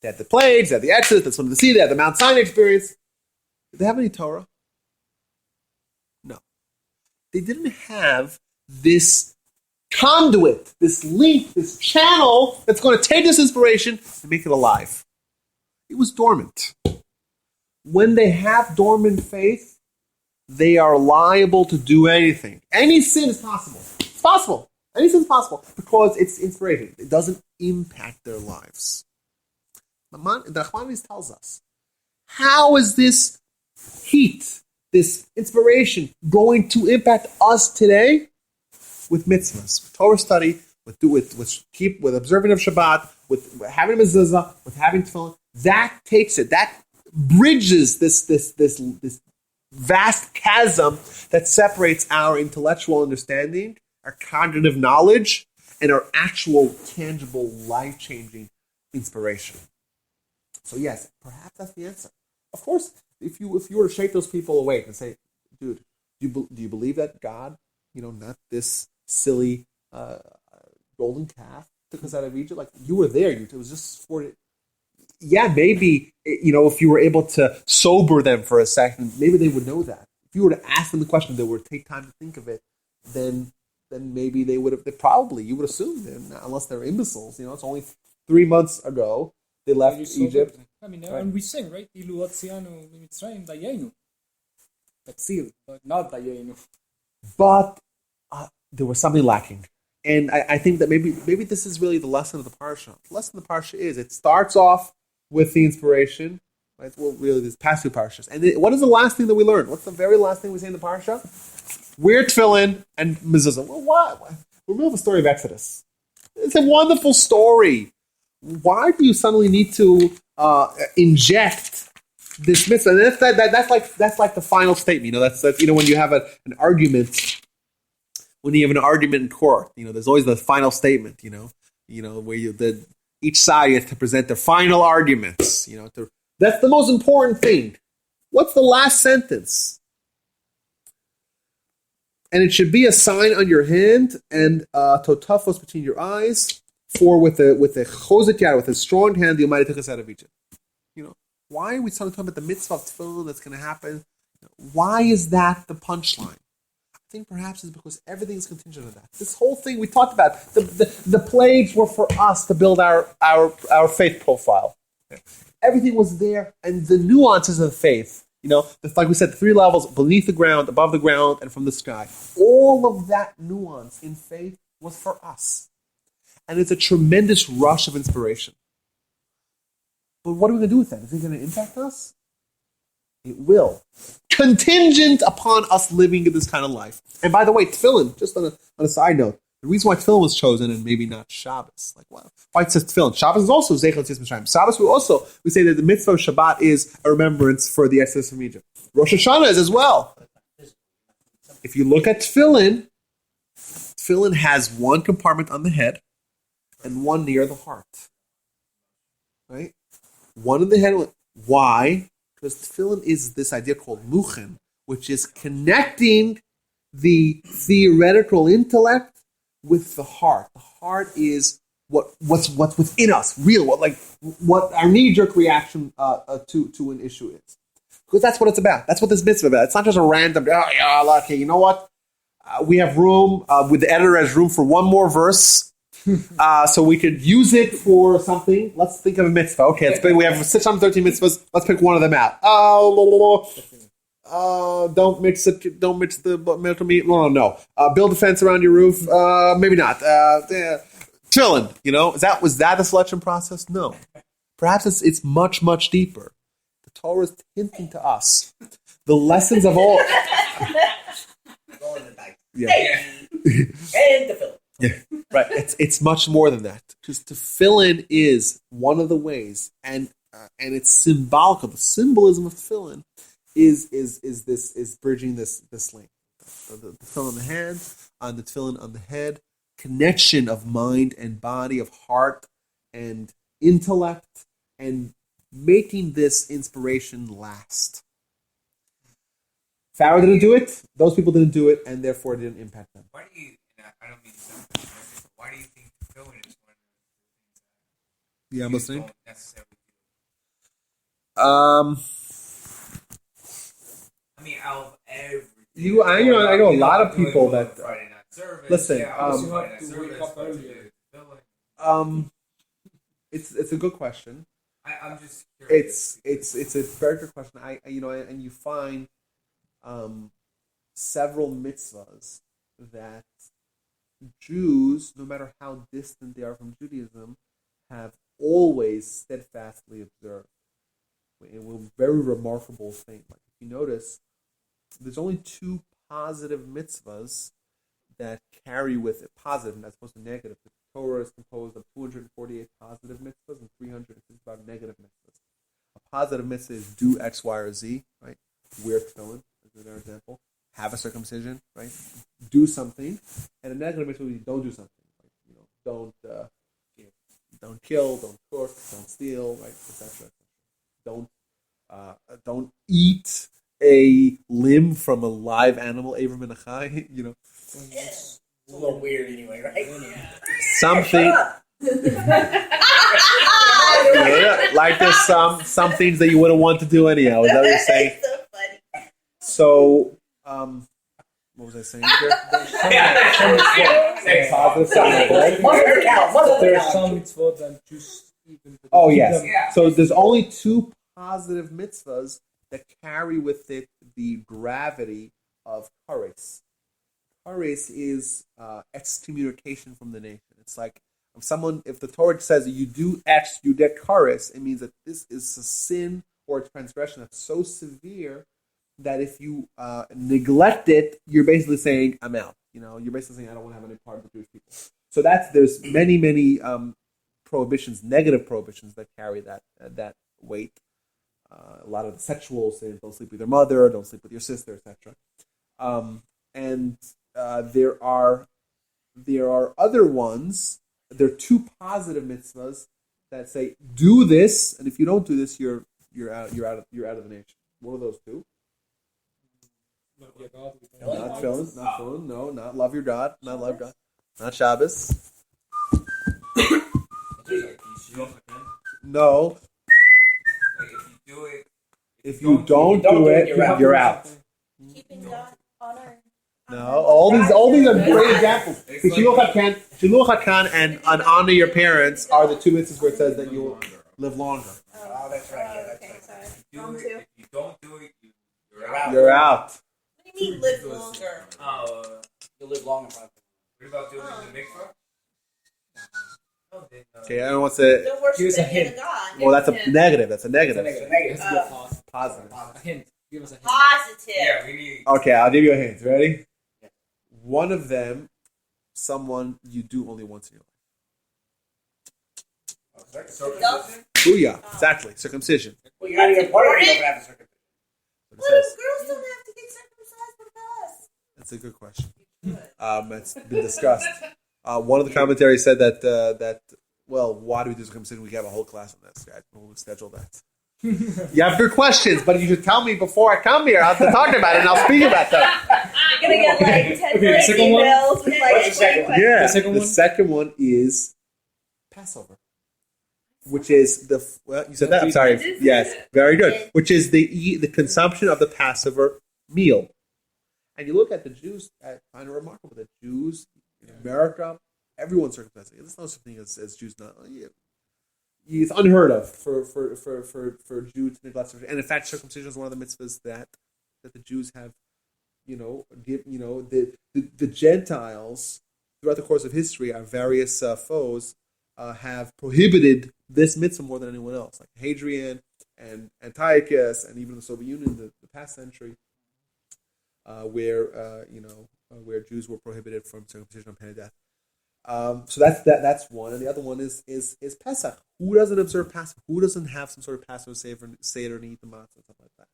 They had the plagues, they had the Exodus, they swam the sea, they had the Mount Sinai experience. Did they have any Torah? No. They didn't have this conduit, this link, this channel that's going to take this inspiration and make it alive. It was dormant. When they have dormant faith, they are liable to do anything. Any sin is possible. It's possible. Any sin is possible because it's inspiration. It doesn't impact their lives. The Nachmanides tells us, how is this heat, this inspiration, going to impact us today? With mitzvahs, with Torah study, with observing of Shabbat, with having a mezuzah, with having tefillin. That takes it. That bridges this vast chasm that separates our intellectual understanding, our cognitive knowledge, and our actual, tangible, life-changing inspiration. So yes, perhaps that's the answer. Of course, if you were to shake those people awake and say, dude, do you believe that God, not this silly golden calf took us out of Egypt? Like, you were there. It was just for it. Yeah, maybe, if you were able to sober them for a second, maybe they would know that. If you were to ask them the question, they would take time to think of it, then maybe they would have, you would assume them, unless they're imbeciles. It's only 3 months ago they left Egypt. Right. And we sing, right? Ilu Otzianu Mitzrayim Dayenu. Tatzil, but not Dayenu. But there was something lacking. And I think that maybe this is really the lesson of the parsha. The lesson of the parsha is it starts off with the inspiration, right? Well, really, there's past two parshas. And what is the last thing that we learn? What's the very last thing we say in the parsha? We're tefillin and mezuzah. Well, what? We're in the middle of a story of Exodus. It's a wonderful story. Why do you suddenly need to inject this mitzvah? And that's like the final statement. That's when you have an argument. When you have an argument in court, there's always the final statement. Where each side has to present their final arguments. That's the most important thing. What's the last sentence? And it should be a sign on your hand and totafos between your eyes. For with a chozet yad, with a strong hand, the Almighty took us out of Egypt. Why are we suddenly talking about the mitzvah of tefillin that's going to happen? Why is that the punchline? I think perhaps it's because everything is contingent on that. This whole thing we talked about, the plagues were for us to build our faith profile. Everything was there, and the nuances of the faith, like we said, the 3 levels, beneath the ground, above the ground, and from the sky. All of that nuance in faith was for us. And it's a tremendous rush of inspiration. But what are we going to do with that? Is it going to impact us? It will. Contingent upon us living in this kind of life. And by the way, tefillin, just on a side note, the reason why tefillin was chosen and maybe not Shabbos. Why it says tefillin? Shabbos is also Zeichel Yetzias Mitzrayim. Shabbos, we say that the mitzvah of Shabbat is a remembrance for the Exodus from Egypt. Rosh Hashanah is as well. If you look at tefillin has one compartment on the head and one near the heart. Right? One in the head. Why? Because tefillin is this idea called muchen, which is connecting the theoretical intellect with the heart. The heart is what's within us, real, what our knee-jerk reaction to an issue is. Because that's what it's about. That's what this mitzvah is about. It's not just a random, oh, yeah, okay, you know what? We have room, with the editor has room for one more verse, so we could use it for something. Let's think of a mitzvah. Okay, we have 613 mitzvahs. Let's pick one of them out. Don't mix it. Don't mix the milk and meat. No. Build a fence around your roof. Maybe not. Chilling. Was that the selection process? No. Perhaps it's much, much deeper. The Torah is hinting to us the lessons of all. Rolling the dice. Yeah. And the film. Yeah. Right. It's much more than that. Because to fill in is one of the ways, and it's symbolic of the symbolism of tefillin is bridging this link. The tefillin on the hand, on the tefillin on the head, connection of mind and body, of heart and intellect, and making this inspiration last. Pharaoh didn't do it. Those people didn't do it, and therefore it didn't impact them. Why do you? I don't mean to sound pessimistic, but why do you think fulfillment is one of the things that Yeah, I'm listening. don't necessarily do? I mean, out of everything. I know a lot of people that. Friday night service. Listen, yeah, you Friday have night to wake service, up but earlier. fulfilling. It's a good question. I'm just curious. It's a very good question. And you find several mitzvahs that Jews, no matter how distant they are from Judaism, have always steadfastly observed. It was a very remarkable thing. Like if you notice, there's only 2 positive mitzvahs that carry with it positive, as opposed to negative. The Torah is composed of 248 positive mitzvahs and 365 negative mitzvahs. A positive mitzvah is do X, Y, or Z, right? Wear tefillin, as an example. Have a circumcision, right? Do something. And a negative mitzvah is don't do something. Like, don't kill, don't cook, don't steal, right? Etc. Don't eat a limb from a live animal, Avram and Achai, It's a little weird anyway, right? Yeah. something. Like there's some things that you wouldn't want to do anyhow. Is that what you're saying? It's so funny. So, what was I saying here? Positive side, right? There are some mitzvot that just even. Oh yes. Yeah. So there's only 2 positive mitzvahs that carry with it the gravity of kares. Kares is excommunication from the nation. It's like if the Torah says you do X, you get kares, it means that this is a sin or a transgression that's so severe that if you neglect it, you're basically saying, I'm out. You're basically saying, I don't want to have any part of the Jewish people. So there's many prohibitions, negative prohibitions that carry that weight. A lot of the sexual sins, don't sleep with your mother, don't sleep with your sister, etc. And there are other ones. There are 2 positive mitzvahs that say do this, and if you don't do this, you're out of the nation. What are those 2? Not tefillin, no, not love your God, not love God, not Shabbos. No. If you don't do it, you're out. Keeping God honor. No, all these are great examples. Shiluch HaKan and honor your parents are the 2 instances where it says that you'll live longer. Oh, that's right. Yeah, that's Okay, right. sorry. If Wrong you too. don't do it, you're out. out. You're out. What do you mean live longer? You'll live long in front of What about doing the mikvah? Oh, then, Okay, I don't want to say. Don't worship Here's a any hint. other God. Well, that's a negative. That's a negative. It has to be a positive. Positive. A hint. Give us a hint. Positive. yeah, we need. Okay, I'll give you a hint. Ready? One of them, someone you do only once in your life. Circumcision? Booyah. Exactly. Circumcision. Well, you're not even part of it. You don't have a circumcision. What What it if says. girls don't have to get circumcised with us? That's a good question. It's been discussed. One of the commentaries said that why do we do circumcision? We have a whole class on that. We'll schedule that. You have good questions, but you should tell me before I come here. I'll talk about it and I'll speak about them. You're gonna get like 10 Okay, the second one? emails with like What's the second one? Yeah. The second one? second one is Passover. which is you said that. I'm sorry. Yes, very good. Which is the consumption of the Passover meal. And you look at the Jews, I find it remarkable that Jews in America, everyone's circumcised. There's no such thing as Jews not. It's unheard of for Jews to neglect circumcision. And in fact, circumcision is one of the mitzvahs that the Jews have, the Gentiles throughout the course of history, our various foes have prohibited this mitzvah more than anyone else, like Hadrian and Antiochus, and even the Soviet Union, the past century, where Jews were prohibited from circumcision on pain of death. So that's one, and the other one is Pesach. Who doesn't observe Pesach? Who doesn't have some sort of Passover seder and eat the matzah and stuff like that?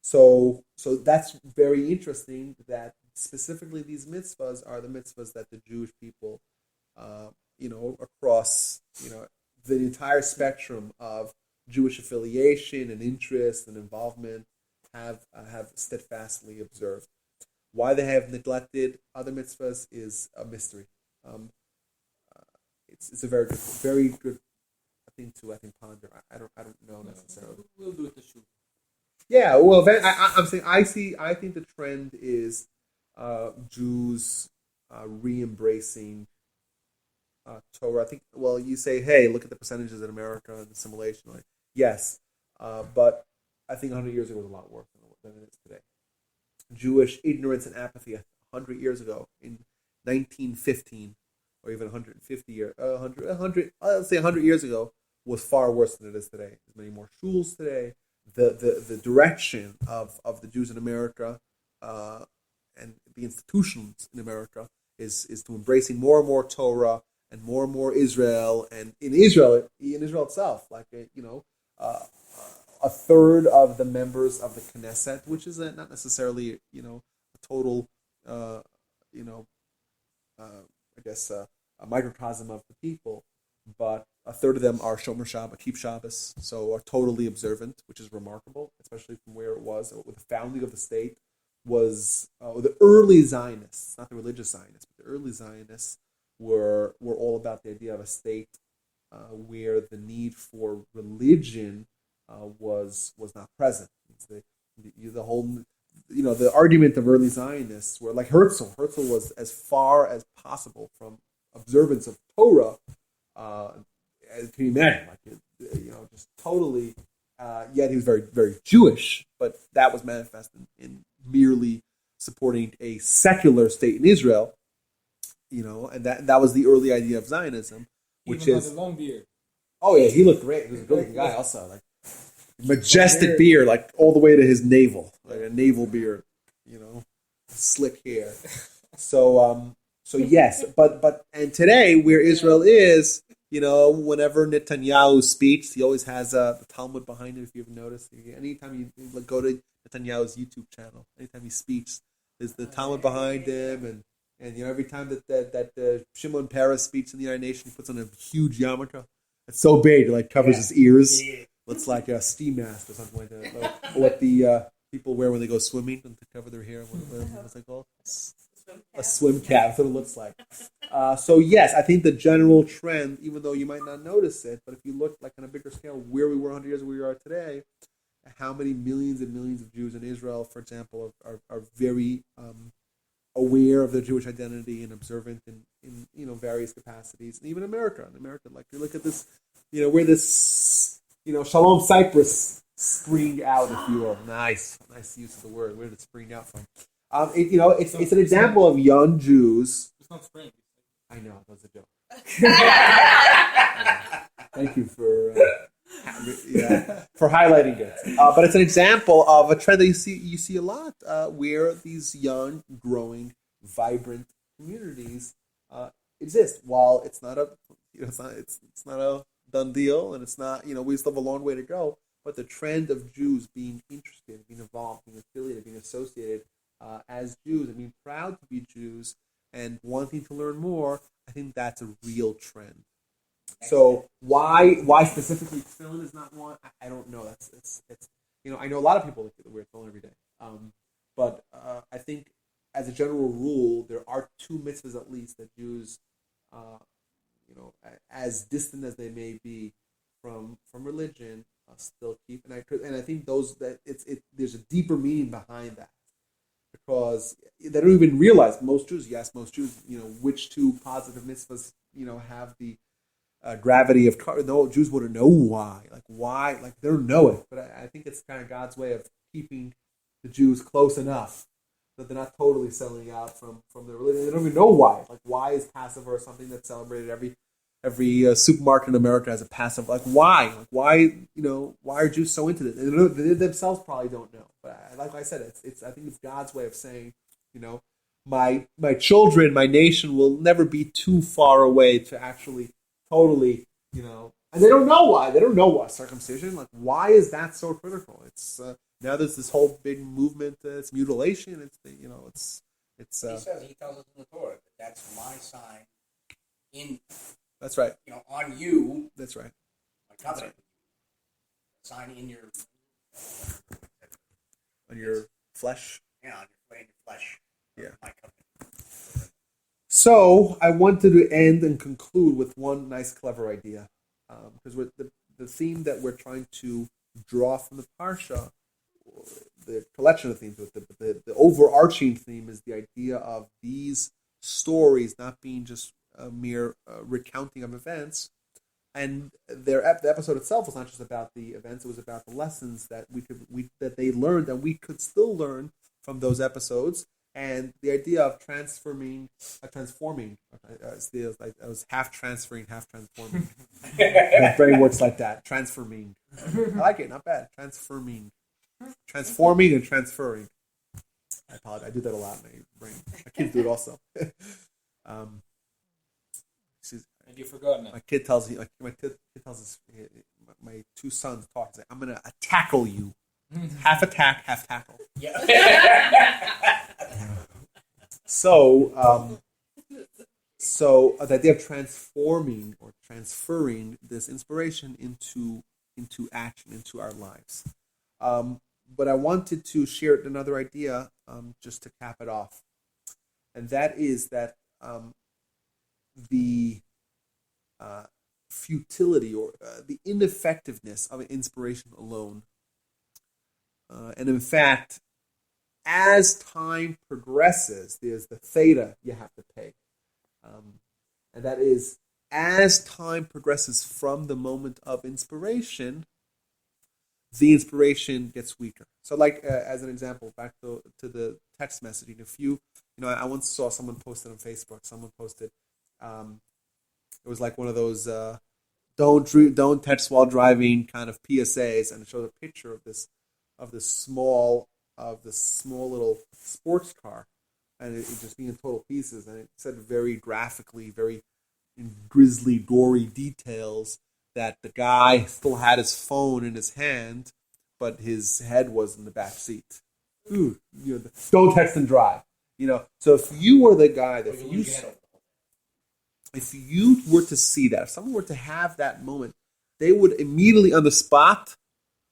So that's very interesting. That specifically these mitzvahs are the mitzvahs that the Jewish people, across the entire spectrum of Jewish affiliation and interest and involvement, have steadfastly observed. Why they have neglected other mitzvahs is a mystery. It's a very good thing to ponder. I don't know necessarily. We'll do it the shoe. Yeah, well, I'm saying I think the trend is Jews re-embracing Torah. I think. Well, you say, hey, look at the percentages in America and assimilation. Like, yes, but I think 100 years ago was a lot worse than it is today. Jewish ignorance and apathy 100 years ago, in 1915, or even 150 years, 100, let's say 100 years ago, was far worse than it is today. There's many more shuls today. The direction of the Jews in America and the institutions in America is to embracing more and more Torah and more Israel, and in Israel itself, like a third of the members of the Knesset, which is not necessarily a total a microcosm of the people, but a third of them are Shomer Shabbat, keep Shabbos, so are totally observant, which is remarkable, especially from where it was. With the founding of the state was the early Zionists, not the religious Zionists, but the early Zionists were all about the idea of a state where the need for religion was not present. It's the whole, the argument of early Zionists were like Herzl. Herzl was as far as possible from observance of Torah. As can you imagine, just totally. Yet he was very, very Jewish, but that was manifested in merely supporting a secular state in Israel. And that was the early idea of Zionism, which Even is had a long beard. Oh yeah, he looked great. He was a good-looking guy, also like majestic beard, like all the way to his navel, like a navel beard. Slick hair. So yes, but and today where Israel is, whenever Netanyahu speaks, he always has the Talmud behind him. If you ever noticed, anytime you go to Netanyahu's YouTube channel, anytime he speaks, there's the Talmud behind him, and every time that Shimon Peres speaks in the United Nations, he puts on a huge yarmulke. It's so big, it like covers his ears. Looks like a ski mask or something like that. Like what the people wear when they go swimming and to cover their hair. What's it called? A swim cap. That's what it looks like. So yes, I think the general trend, even though you might not notice it, but if you look like on a bigger scale, where we were 100 years ago, where we are today, how many millions and millions of Jews in Israel, for example, are very aware of their Jewish identity and observant in various capacities, and even America. In America, like you look at this, where this Shalom Cyprus spring out, if you will. Nice use of the word. Where did it spring out from? It's an example of young Jews. It's not spring. I know, that was a joke. Thank you for highlighting it. But it's an example of a trend that you see a lot, where these young, growing, vibrant communities exist. While it's not a done deal, and it's not we still have a long way to go. But the trend of Jews being interested, being involved, being affiliated, being associated as Jews, and being proud to be Jews, and wanting to learn more, I think that's a real trend. So why specifically tefillin is not one? I don't know. It's I know a lot of people that wear tefillin every day, but I think as a general rule, there are two mitzvahs at least that Jews, as distant as they may be from religion still keep, and I think there's a deeper meaning behind that, because they don't even realize, most Jews, which two positive mitzvahs have the gravity of no, Jews wouldn't know why, they don't know it, but I think it's kind of God's way of keeping the Jews close enough that they're not totally selling out from their religion. They don't even know why. Like, why is Passover something that's celebrated every supermarket in America has a Passover? Like, why? Why are Jews so into this? They themselves probably don't know. But like I said, I think it's God's way of saying, my children, my nation will never be too far away to actually totally, and they don't know why. They don't know why circumcision. Like, why is that so critical? It's now there's this whole big movement. It's mutilation. It's He tells us in the Torah that that's my sign in. That's right. On you. That's right. My covenant. Sign in your. On your flesh. Yeah, on your flesh. Yeah. My covenant. So I wanted to end and conclude with one nice, clever idea, because the theme that we're trying to draw from the parsha, the collection of themes, the overarching theme is the idea of these stories not being just a mere recounting of events, and the episode itself was not just about the events; it was about the lessons that that they learned, and we could still learn from those episodes. And the idea of transforming. I was half transferring, half transforming. My brain works like that. Transforming. I like it. Not bad. Transforming and transferring. I apologize. I do that a lot in my brain. My kids do it also. And you forgot now. My kid tells me. My kid tells us. My two sons talk. He's like, "I'm gonna tackle you." Half attack, half tackle. Yeah. So the idea of transforming or transferring this inspiration into action, into our lives. But I wanted to share another idea just to cap it off, and that is that the futility or the ineffectiveness of an inspiration alone. And in fact, as time progresses, there's the theta you have to pay. And that is, as time progresses from the moment of inspiration, the inspiration gets weaker. So like, as an example, back to the text messaging, I once saw someone posted on Facebook, someone posted, it was like one of those, don't text while driving kind of PSAs, and it showed a picture of this small little sports car, and it just being in total pieces, and it said very graphically, very in grisly, gory details that the guy still had his phone in his hand, but his head was in the back seat. Ooh, don't text and drive. So if you were the guy that if you were to see that, if someone were to have that moment, they would immediately on the spot.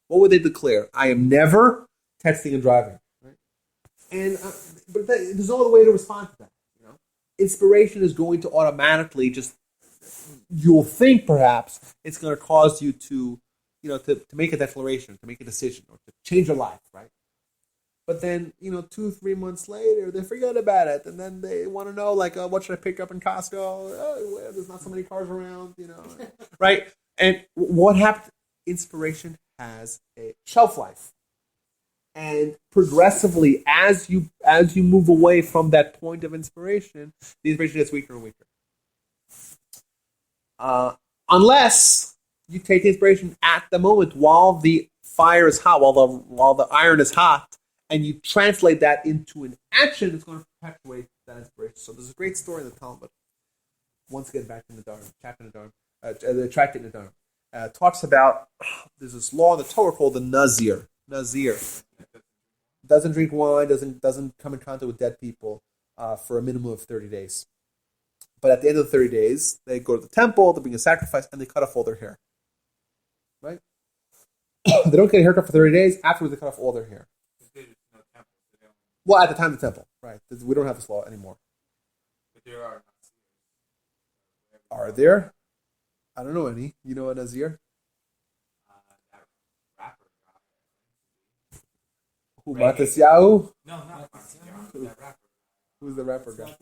What would they declare? I am never texting and driving, right? And but there's no other way to respond to that. Inspiration is going to automatically you'll think perhaps it's going to cause you to make a declaration, to make a decision, or to change your life, right? But then 2-3 months later they forget about it, and then they want to know what should I pick up in Costco? Oh, well, there's not so many cars around, right? And what happened? Inspiration has a shelf life, and progressively, as you move away from that point of inspiration, the inspiration gets weaker and weaker. Unless you take inspiration at the moment while the fire is hot, while the iron is hot, and you translate that into an action, it's going to perpetuate that inspiration. So there's a great story in the Talmud. Once again, back in the Dharm, chapter in the Dharm, the tractate in the Dharm. Talks about, there's this law in the Torah called the Nazir. Nazir doesn't drink wine, doesn't come in contact with dead people for a minimum of 30 days. But at the end of the 30 days, they go to the temple, they bring a sacrifice, and they cut off all their hair. Right? They don't get a haircut for 30 days. Afterwards, they cut off all their hair. Well, at the time of the temple, right? We don't have this law anymore. But there are. Are there? I don't know any. You know a Nazir? Who, Matisyahu? No, not Matisyahu. That rapper. Who's the rapper guy?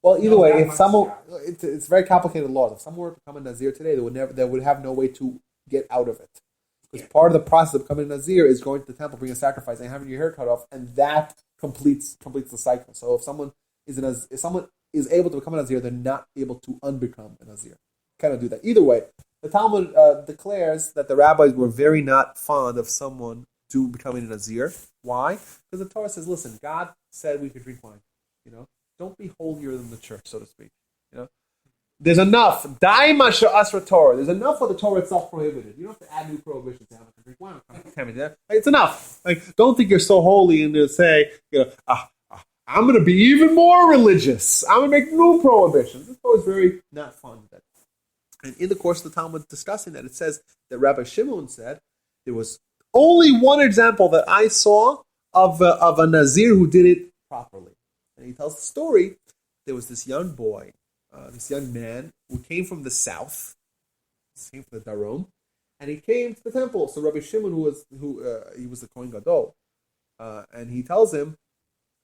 Well, either way, if someone, it's very complicated laws. If someone were to become a Nazir today, they would have no way to get out of it. Because part of the process of becoming a Nazir is going to the temple, bringing a sacrifice, and having your hair cut off, and that completes the cycle. So if someone is able to become a Nazir, they're not able to unbecome a Nazir. Kind of do that. Either way, the Talmud declares that the rabbis were very not fond of someone to becoming a Nazir. Why? Because the Torah says, listen, God said we could drink wine. Don't be holier than the church, so to speak. There's enough. Daima asra Torah. There's enough what the Torah itself prohibited. You don't have to add new prohibitions. I don't drink wine. It's enough. Don't think you're so holy and to say, I'm going to be even more religious. I'm going to make new prohibitions. This Torah is very not fond of that. And in the course of the Talmud discussing that, it says that Rabbi Shimon said there was only one example that I saw of a Nazir who did it properly. And he tells the story. There was this young boy, this young man who came from the south, he came from the Darom, and he came to the temple. So Rabbi Shimon, he was the Kohen Gadol, and he tells him,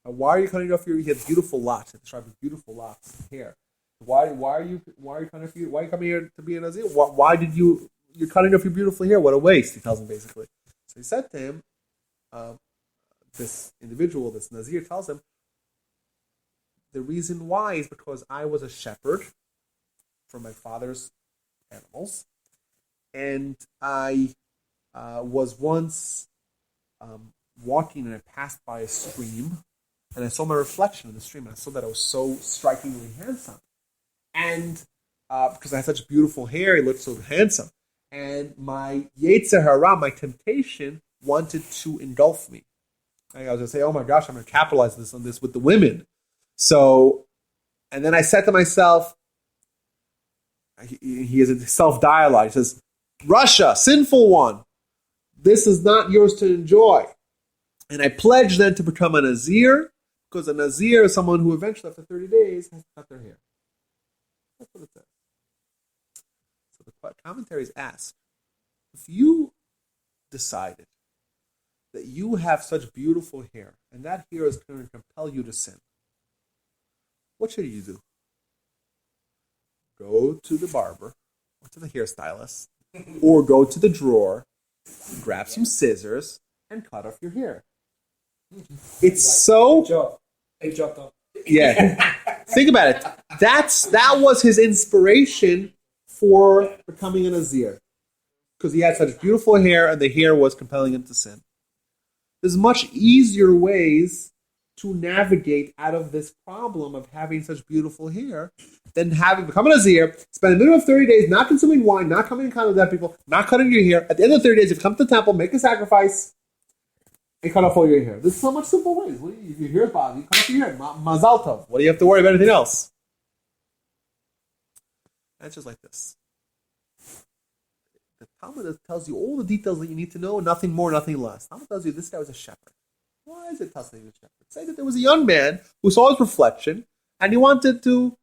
"Why are you cutting off your? He had beautiful locks. He described his beautiful locks of hair. Why are you cutting off your? Why are you coming here to be a Nazir? Why did you're cutting off your beautiful hair? What a waste!" He tells him basically. So he said to him, this individual, this Nazir, tells him, the reason why is because I was a shepherd for my father's animals, and I was once walking and I passed by a stream, and I saw my reflection in the stream, and I saw that I was so strikingly handsome. And because I had such beautiful hair, he looked so handsome. And my Yetzer Hara, my temptation, wanted to engulf me. I was going to say, oh my gosh, I'm going to capitalize on this with the women. So, and then I said to myself, he has a self-dialogue. He says, Russia, sinful one, this is not yours to enjoy. And I pledged then to become a Nazir, because a Nazir is someone who eventually, after 30 days, has to cut their hair. That's what it says. So the commentaries ask, if you decided that you have such beautiful hair, and that hair is going to compel you to sin, what should you do? Go to the barber, or to the hairstylist, or go to the drawer, grab some scissors, and cut off your hair. It's so... Yeah. Think about it. That was his inspiration for becoming a Nazir. Because he had such beautiful hair, and the hair was compelling him to sin. There's much easier ways to navigate out of this problem of having such beautiful hair than having become a Nazir, spend a minimum of 30 days not consuming wine, not coming in contact with dead people, not cutting your hair. At the end of the 30 days, you come to the temple, make a sacrifice, and cut off all your hair. There's so much simple ways. If your hair is bothering you, cut off your hair. Mazal tov. What do you have to worry about anything else? And it's just like this. The Talmud tells you all the details that you need to know, nothing more, nothing less. The Talmud tells you this guy was a shepherd. Why is it tells you he was a shepherd? Say that there was a young man who saw his reflection and he wanted to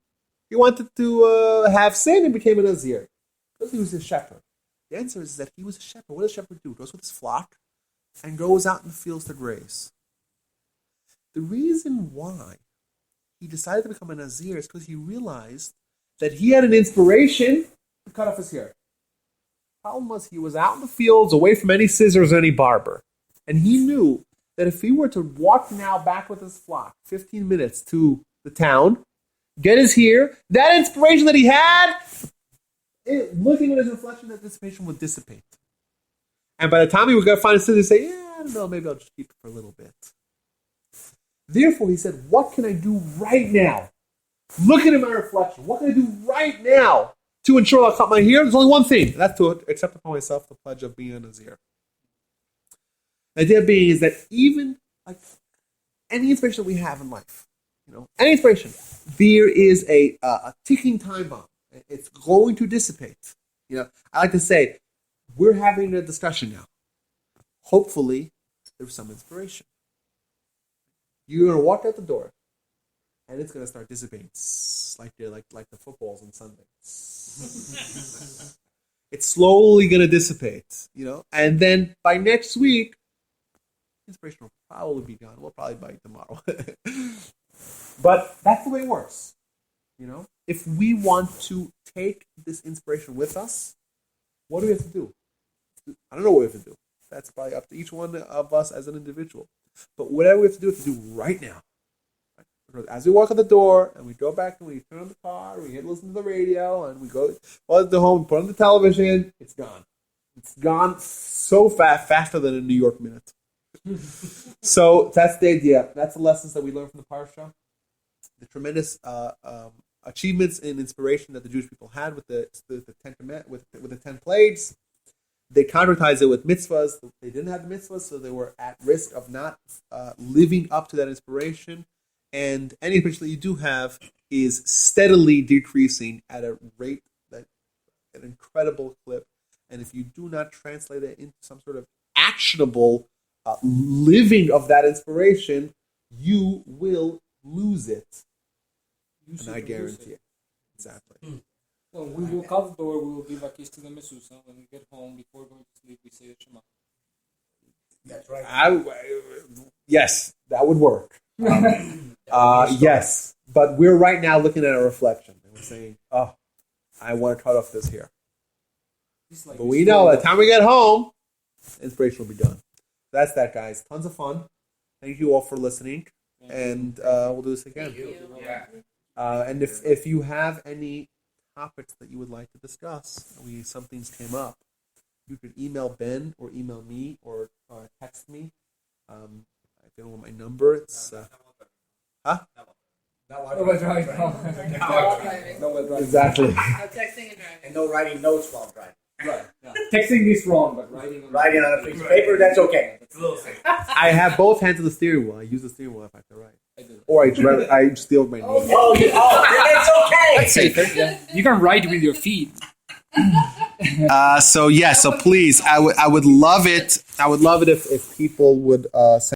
have sin and became a Nazir. Because he was a shepherd. The answer is that he was a shepherd. What does a shepherd do? He goes with his flock and goes out in the fields to graze. The reason why he decided to become a Nazir is because he realized that he had an inspiration to cut off his hair. The problem was he was out in the fields, away from any scissors or any barber. And he knew that if he were to walk now back with his flock 15 minutes to the town, get his hair, that inspiration that he had, looking at his reflection, that inspiration would dissipate. And by the time he would go find his scissors, say, yeah, I don't know, maybe I'll just keep it for a little bit. Therefore, he said, what can I do right now? Looking at my reflection, what can I do right now to ensure I'll cut my hair? There's only one thing, and that's to accept upon myself the pledge of being a Nazir. The idea being is that even like any inspiration that we have in life, any inspiration, there is a ticking time bomb. It's going to dissipate. I like to say, we're having a discussion now. Hopefully, there's some inspiration. You're going to walk out the door, and it's going to start dissipating, like the footballs on Sunday. It's slowly going to dissipate, and then by next week, inspiration will probably be gone. We'll probably bite tomorrow. But that's the way it works. You know, if we want to take this inspiration with us, what do we have to do? I don't know what we have to do. That's probably up to each one of us as an individual. But whatever we have to do right now. Because as we walk out the door and we go back and we turn on the car, we listen to the radio, and we go to the home, put on the television, it's gone. It's gone so fast, faster than a New York minute. So that's the idea. That's the lessons that we learned from the Parsha. The tremendous achievements and inspiration that the Jewish people had with the Ten with the 10 plagues. They concretized it with mitzvahs. They didn't have the mitzvahs, so they were at risk of not living up to that inspiration. And any inspiration that you do have is steadily decreasing at a rate that an incredible clip. And if you do not translate it into some sort of actionable living of that inspiration, you will lose it. And I guarantee it. Exactly. Well, we walk out the door, we will give a kiss to the mezuzah. When we get home, before going to sleep, we say the Shema. That's right. Yes, that would work. Yes, but we're right now looking at a reflection. And we're saying, oh, I want to cut off this here. But we know by the time we get home, inspiration will be done. That's that, guys. Tons of fun. Thank you all for listening. And we'll do this again. Yeah. And if you have any topics that you would like to discuss, some things came up, you could email Ben or email me or text me. I don't know my number. It's huh? No one's driving. No one's driving. Exactly. No texting and driving. And no writing notes while driving. Right. Yeah. Texting is wrong, but writing On a piece of paper, that's okay. It's a little safe. I have both hands on the steering wheel. I use the steering wheel if I have to write. I do. Or I steal my knee. Oh, that's okay. That's safer. Yeah. You can write with your feet. So please, I would love it. I would love it if people would send